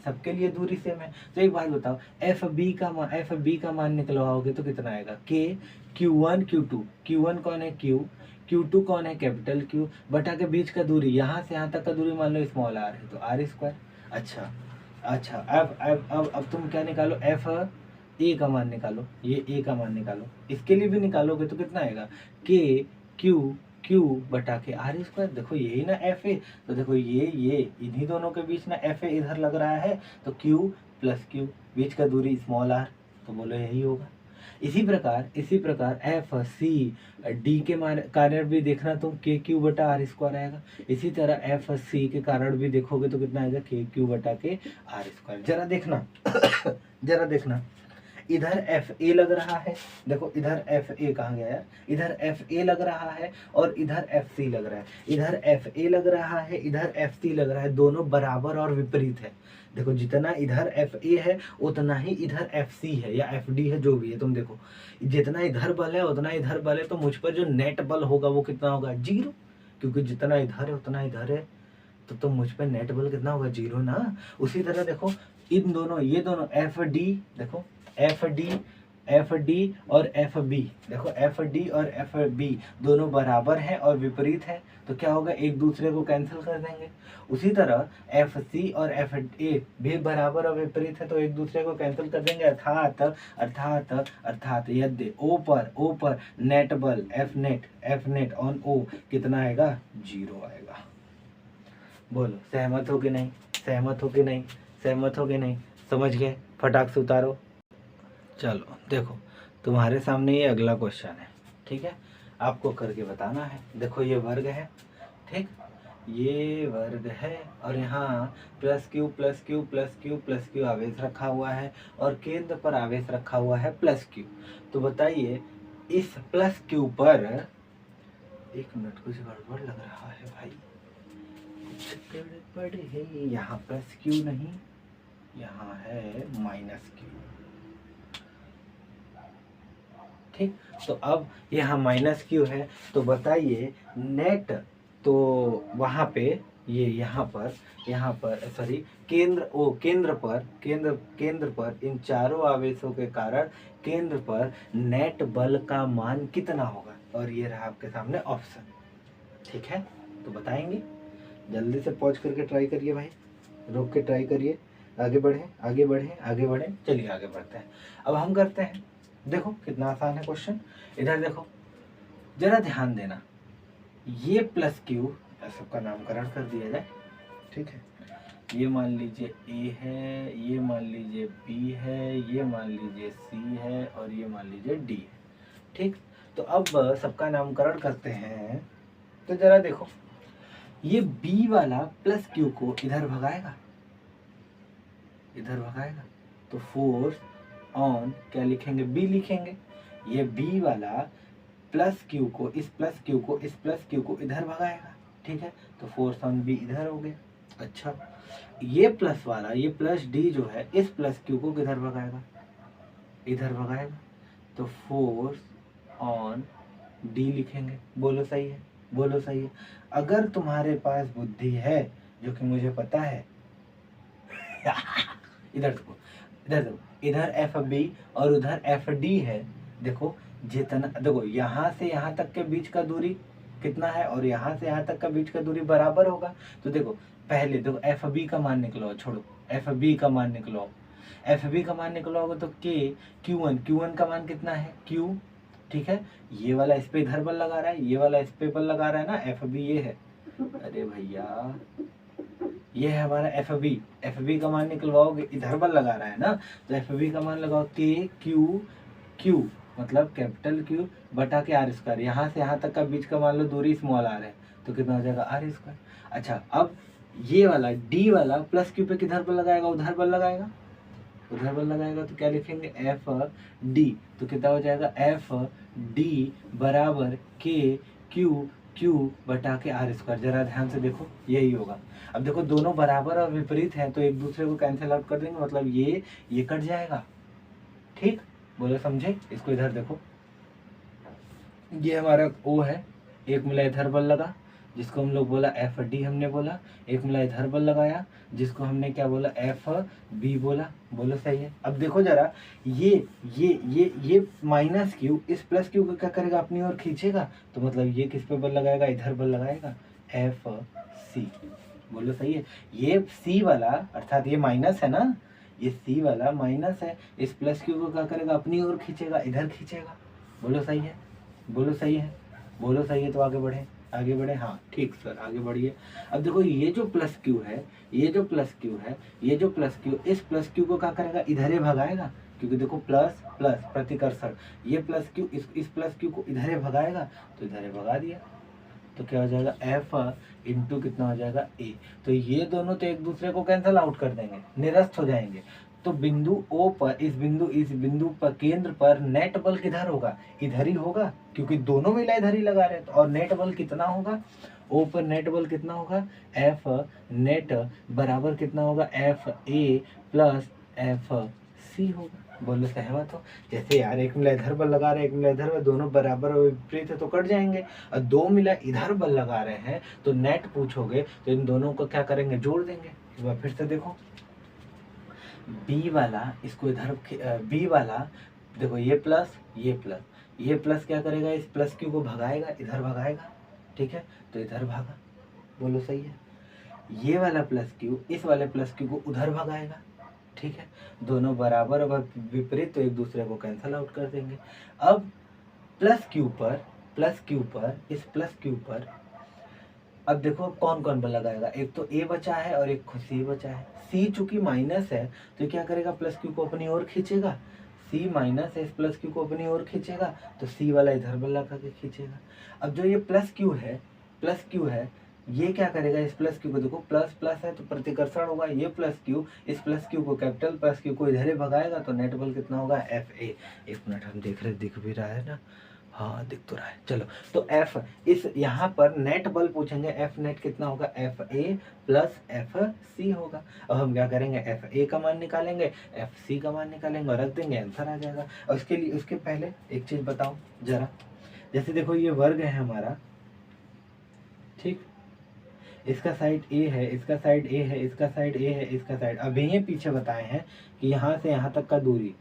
Speaker 1: सबके लिए दूरी सेम है। तो एक बात बताओ, एफ बी का मान निकलवाओगे तो कितना आएगा, के Q1 Q2, Q1 कौन है, Q, Q2 कौन है, कैपिटल Q, बटा के बीच का दूरी, यहाँ से यहाँ तक का दूरी मान लो स्मॉल r है, तो आर स्क्वायर। अच्छा अब तुम क्या निकालो, एफ ए का मान निकालो, ये ए का मान निकालो, इसके लिए भी निकालोगे तो कितना आएगा, के क्यू बटा के आर स्क्वायर। देखो यही ना एफ ए, तो देखो ये इन्हीं दोनों के बीच ना एफ ए इधर लग रहा है, तो क्यू प्लस क्यू, बीच का दूरी स्मॉल आर, तो बोलो यही होगा। इसी प्रकार एफ सी डी के कारण भी देखना तुम के क्यू बटा आर स्क्वायर आएगा। इसी तरह एफ सी के कारण भी देखोगे तो कितना आएगा के क्यू बटा के आर स्क्वायर। जरा देखना जरा देखना, इधर एफ ए लग रहा है, देखो इधर एफ ए कहाँ गया यार, इधर एफ ए लग रहा है और इधर एफ सी लग रहा है। इधर एफ ए लग रहा है, इधर एफ सी लग रहा है, दोनों बराबर और विपरीत है। देखो जितना इधर एफ ए है उतना ही इधर एफ सी है या एफ डी है, जो भी है। तुम देखो जितना इधर बल है उतना इधर बल है, तो मुझ पर जो नेट बल होगा वो कितना होगा, 0, क्योंकि जितना इधर है उतना इधर है, तो मुझ पर नेट बल कितना होगा, 0 ना। उसी तरह देखो इन दोनों, ये दोनों एफ डी, देखो एफ डी और एफ बी, देखो एफ डी और एफ बी दोनों बराबर हैं और विपरीत है, तो क्या होगा, एक दूसरे को कैंसिल कर देंगे। उसी तरह एफ सी और एफ ए भी बराबर और विपरीत है, तो एक दूसरे को कैंसिल कर देंगे। अर्थात यदि ओ पर नेट बल एफ नेट ऑन ओ कितना आएगा, 0 आएगा। बोलो सहमत हो कि नहीं, सहमत हो कि नहीं, सहमत हो कि नहीं, समझ गए, फटाक से उतारो। चलो देखो तुम्हारे सामने ये अगला क्वेश्चन है, ठीक है, आपको करके बताना है। देखो ये वर्ग है, ठीक, ये वर्ग है और यहाँ plus Q plus Q plus Q plus Q आवेश रखा हुआ है और केंद्र पर आवेश रखा हुआ है प्लस क्यू। तो बताइए इस प्लस क्यू पर, एक मिनट कुछ गड़बड़ लग रहा है भाई, कुछ गड़बड़ है, यहाँ प्लस क्यू नहीं, यहाँ है माइनस क्यू, ठीक। तो अब यहाँ माइनस क्यू है, तो बताइए नेट, तो वहाँ पे ये यहाँ पर सॉरी केंद्र पर इन चारों आवेशों के कारण केंद्र पर नेट बल का मान कितना होगा, और ये रहा आपके सामने ऑप्शन, ठीक है। तो बताएंगे, जल्दी से पॉज करके ट्राई करिए भाई, रोक के ट्राई करिए, आगे बढ़े, चलिए आगे बढ़ते हैं। अब हम करते हैं, देखो कितना आसान है क्वेश्चन। इधर देखो जरा ध्यान देना, ये प्लस क्यू सबका नामकरण कर दिया जाए, ठीक है। ये मान लीजिए ए है, ये मान लीजिए बी है, ये मान लीजिए सी है और ये मान लीजिए डी है, ठीक। तो अब सबका नामकरण करते हैं, तो जरा देखो ये बी वाला प्लस क्यू को इधर भगाएगा, तो फोर्स ऑन क्या लिखेंगे, बी लिखेंगे। ये बी वाला प्लस क्यू को इस प्लस क्यू को इधर भगाएगा, ठीक है, तो फोर्स ऑन बी इधर हो गया। अच्छा ये प्लस वाला, ये प्लस डी जो है इस प्लस क्यू को किधर भगाएगा, इधर भगाएगा, तो फोर्स ऑन डी लिखेंगे। बोलो सही है, अगर तुम्हारे पास बुद्धि है, जो कि मुझे पता है इधर देखो इधर एफ बी और उधर एफ डी है। देखो जितना, देखो यहाँ से यहाँ तक के बीच का दूरी कितना है और यहाँ से यहाँ तक का बीच का दूरी बराबर होगा। तो देखो पहले देखो एफ बी का मान निकलो, छोड़ो एफ बी का मान निकलो, होगा तो के क्यू वन का मान कितना है, क्यू, ठीक है। ये वाला इस पे इधर बल लगा रहा है, ये वाला इस पे बल लगा रहा है ना, एफ बी ये है, अरे भैया ये है हमारा एफ बी का मान निकलवाओगे, इधर बल लगा रहा है ना, तो एफ बी का मान लगाओ के क्यू मतलब कैपिटल क्यू बटा के आर स्क्वायर, यहाँ से यहाँ तक का बीच का मान लो दूरी स्मॉल आर है, तो कितना हो जाएगा आर स्क्वायर। अच्छा अब ये वाला डी वाला प्लस क्यू पे किधर बल लगाएगा, उधर बल लगाएगा, तो क्या लिखेंगे एफ डी, तो कितना हो जाएगा एफ डी बराबर के क्यू बटा के आर स्क्वायर। जरा ध्यान से देखो यही होगा। अब देखो दोनों बराबर और विपरीत हैं, तो एक दूसरे को कैंसिल आउट कर देंगे, मतलब ये कट जाएगा, ठीक। बोलो समझे, इसको इधर देखो, ये हमारा ओ है, एक मिला इधर बल लगा जिसको हम लोग बोला एफ डी हमने बोला, एक मिला इधर बल लगाया जिसको हमने क्या बोला एफ बी बोला। बोलो सही है। अब देखो जरा ये माइनस क्यू इस प्लस क्यू को क्या करेगा, अपनी ओर खींचेगा, तो मतलब ये किस पे बल लगाएगा, इधर बल लगाएगा एफ सी। बोलो सही है। ये सी वाला अर्थात ये माइनस है ना, ये सी वाला माइनस है, इस प्लस क्यू को क्या करेगा, अपनी ओर खींचेगा, इधर खींचेगा। बोलो सही है, तो आगे बढ़े, हाँ ठीक सर आगे बढ़िए। अब देखो ये जो प्लस क्यू है, इस प्लस क्यू को क्या करेगा, इधर ही भगाएगा, क्योंकि देखो प्लस प्लस प्रतिकर्षण, ये प्लस क्यू इस प्लस क्यू को इधर ही भगाएगा तो इधर ही भगा दिया, तो क्या हो जाएगा एफ इंटू कितना हो जाएगा ए। तो ये दोनों तो एक दूसरे को कैंसल आउट कर देंगे, निरस्त हो जाएंगे। तो बिंदु ओ पर इस बिंदु पर केंद्र पर नेट बल किधर होगा, इधर ही होगा, क्योंकि दोनों मिला इधर ही लगा रहे हैं। तो और नेट बल कितना होगा, ओ पर नेट बल कितना होगा, एफ नेट बराबर कितना होगा, F A plus F C होगा। बोलो सहमत हो। जैसे यार एक मिला इधर बल लगा रहे हैं, एक मिला इधर बल, दोनों बराबर और विपरीत है तो कट जाएंगे। और दो मिला इधर बल लगा रहे हैं तो नेट पूछोगे तो इन दोनों को क्या करेंगे, जोड़ देंगे। एक बार फिर से देखो, बी वाला इसको इधर, बी वाला देखो ये प्लस ये प्लस क्या करेगा, इस प्लस क्यू को भगाएगा, इधर भगाएगा, ठीक है, तो इधर भागा। बोलो सही है। ये वाला प्लस क्यू इस वाले प्लस क्यू को उधर भगाएगा, ठीक है, दोनों बराबर और विपरीत तो एक दूसरे को कैंसल आउट कर देंगे। अब प्लस क्यू पर इस प्लस क्यू पर अब देखो कौन कौन बल लगाएगा, एक तो ए बचा है और एक सी बचा है। सी चूंकि माइनस है तो क्या करेगा, प्लस क्यू को अपनी ओर खींचेगा, सी माइनस है इस प्लस क्यू को अपनी ओर खींचेगा तो सी वाला इधर बल लगा के खींचेगा। अब जो ये प्लस क्यू है ये क्या करेगा, इस प्लस क्यू को देखो प्लस प्लस है तो प्रतिकर्षण होगा, ये प्लस क्यू इस प्लस क्यू को कैपिटल प्लस क्यू को इधर ही भगाएगा तो नेट बल कितना होगा, एफ ए। एक मिनट हम देख रहे, दिख भी रहा है ना, हाँ दिख तो रहा है। चलो तो एफ इस यहाँ पर नेट बल पूछेंगे, एफ नेट कितना होगा, F A plus F C होगा। अब हम क्या करेंगे, एफ ए का मान निकालेंगे, एफ सी का मान निकालेंगे और रख देंगे, आंसर आ जाएगा। और उसके लिए उसके पहले एक चीज बताओ जरा, जैसे देखो ये वर्ग है हमारा, ठीक, इसका साइड ए है, इसका साइड ए है, इसका साइड ए है, इसका साइड, अभी ये पीछे बताए हैं कि यहाँ से यहाँ तक का दूरी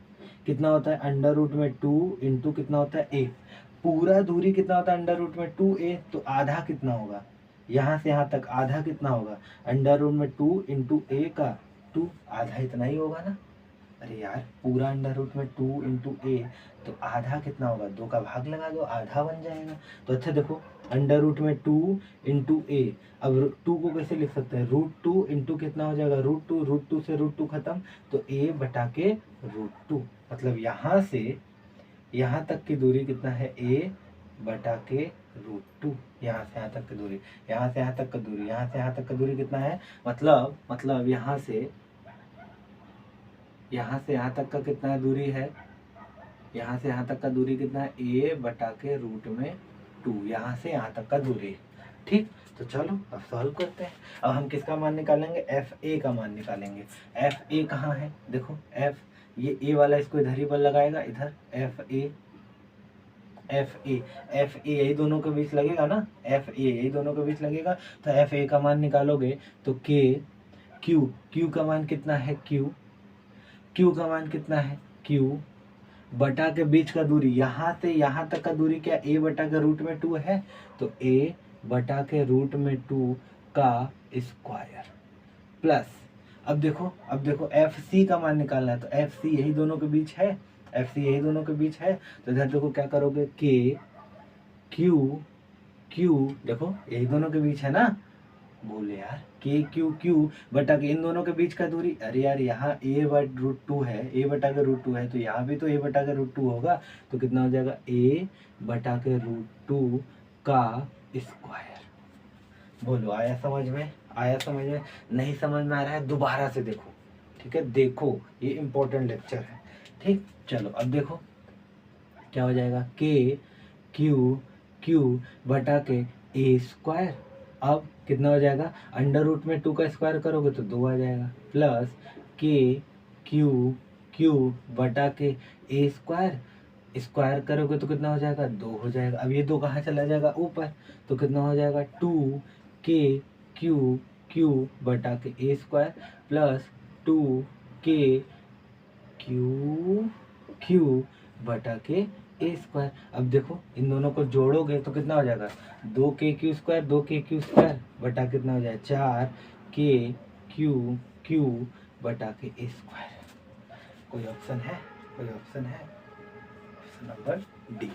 Speaker 1: कितना होता है, अंडर रूट में 2 इंटू कितना होता है ए। पूरा दूरी कितना होता है अंडर रूट में 2a, तो आधा कितना होगा, यहाँ से यहाँ तक आधा कितना होगा, अंडर रूट में 2 इंटू ए का 2, आधा इतना ही होगा ना। अरे यार पूरा अंडर रूट में 2 इंटू ए तो आधा कितना होगा, 2 का भाग लगा दो, आधा बन जाएगा। तो अच्छा देखो अंडर रूट में 2 इंटू ए, अब 2 को कैसे लिख सकते हैं, √2 इंटू कितना हो जाएगा, √2 से √2 खत्म तो a बटा के √2, मतलब यहाँ से यहाँ तक की दूरी कितना है, a बटा के √2। यहाँ से यहाँ तक की दूरी, यहाँ से यहाँ तक का दूरी, यहाँ से यहाँ तक का दूरी कितना है, मतलब यहाँ से यहाँ तक का कितना दूरी है, यहाँ से यहाँ तक का दूरी कितना है, a बटा के √2, यहाँ से यहाँ तक का दूरी, ठीक। तो चलो अब सॉल्व करते हैं। अब हम किसका मान निकालेंगे, एफ ए का मान निकालेंगे। एफ ए कहाँ है, देखो एफ, ये ए वाला इसको इधर ही बल लगाएगा, इधर एफ ए यही दोनों के बीच लगेगा ना, एफ ए यही दोनों के बीच लगेगा। तो एफ ए का मान निकालोगे तो के क्यू का मान कितना है, क्यू का मान कितना है, क्यू बटा के बीच का दूरी, यहाँ से यहाँ तक का दूरी क्या, a बटा के √2 है, तो a बटा के √2 का स्क्वायर प्लस, अब देखो एफ सी का मान निकालना है, तो एफ सी यही दोनों के बीच है, एफ सी यही दोनों के बीच है, तो इधर देखो क्या करोगे, के क्यू देखो यही दोनों के बीच है ना, बोले यार के क्यू बटा के इन दोनों के बीच का दूरी, अरे यार यहाँ a बट √2 है, a बटा के √2 है, तो यहाँ भी तो a बटा के √2 होगा, तो कितना हो जाएगा, a बटा के √2 का स्क्वायर। बोलो आया समझ में, नहीं समझ में आ रहा है दोबारा से देखो, ठीक है, देखो ये इंपॉर्टेंट लेक्चर है, ठीक। चलो अब देखो क्या हो जाएगा, के क्यू बटा के a स्क्वायर, अब कितना हो जाएगा, अंडर रूट में 2 का स्क्वायर करोगे तो 2 आ जाएगा, प्लस के क्यू बटा के a स्क्वायर करोगे तो कितना हो जाएगा, 2 हो जाएगा। अब ये 2 कहाँ चला जाएगा, ऊपर, तो कितना हो जाएगा, 2 के क्यू बटा के a स्क्वायर प्लस 2 के क्यू बटा के a स्क्वायर। अब देखो इन दोनों को जोड़ोगे तो कितना हो जाएगा, 2k स्क्वायर बटा कितना हो जाएगा, 4k क्यू बटा के a स्क्वायर। कोई ऑप्शन है, ऑप्शन नंबर डी।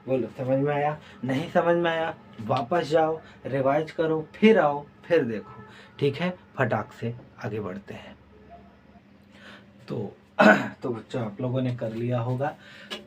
Speaker 1: बोलो समझ में आया, नहीं समझ में आया वापस जाओ, रिवाइज करो, फिर आओ, फिर देखो, ठीक है। फटाक से आगे बढ़ते हैं। तो तो बच्चों आप लोगों ने कर लिया होगा।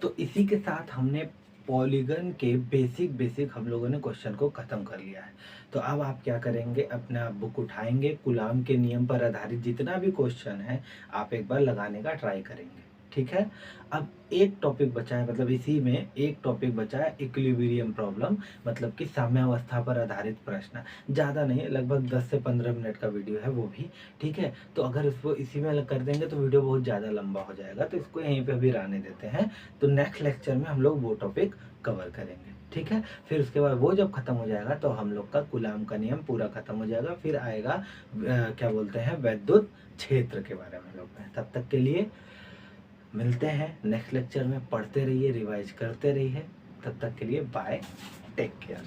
Speaker 1: तो इसी के साथ हमने पॉलीगन के बेसिक हम लोगों ने क्वेश्चन को ख़त्म कर लिया है। तो अब आप क्या करेंगे, अपना बुक उठाएंगे, कूलाम के नियम पर आधारित जितना भी क्वेश्चन है आप एक बार लगाने का ट्राई करेंगे, ठीक है। अब एक टॉपिक बचा है, मतलब इसी में एक टॉपिक बचा है, इक्विलिब्रियम प्रॉब्लम, मतलब कि साम्यावस्था पर आधारित प्रश्न। ज़्यादा नहीं, लगभग 10 से 15 मिनट का वीडियो है वो भी, ठीक है। तो अगर इसको इसी में कर देंगे तो वीडियो बहुत ज़्यादा लंबा हो जाएगा, तो इसको यहीं पे अभी रहने देते हैं। तो नेक्स्ट लेक्चर में हम लोग वो टॉपिक कवर करेंगे, ठीक है। फिर उसके बाद वो जब खत्म हो जाएगा तो हम लोग का कूलाम का नियम पूरा खत्म हो जाएगा। फिर आएगा क्या बोलते हैं, वैद्युत क्षेत्र के बारे में लोग। तब तक के लिए मिलते हैं नेक्स्ट लेक्चर में। पढ़ते रहिए, रिवाइज करते रहिए। तब तक के लिए बाय, टेक केयर।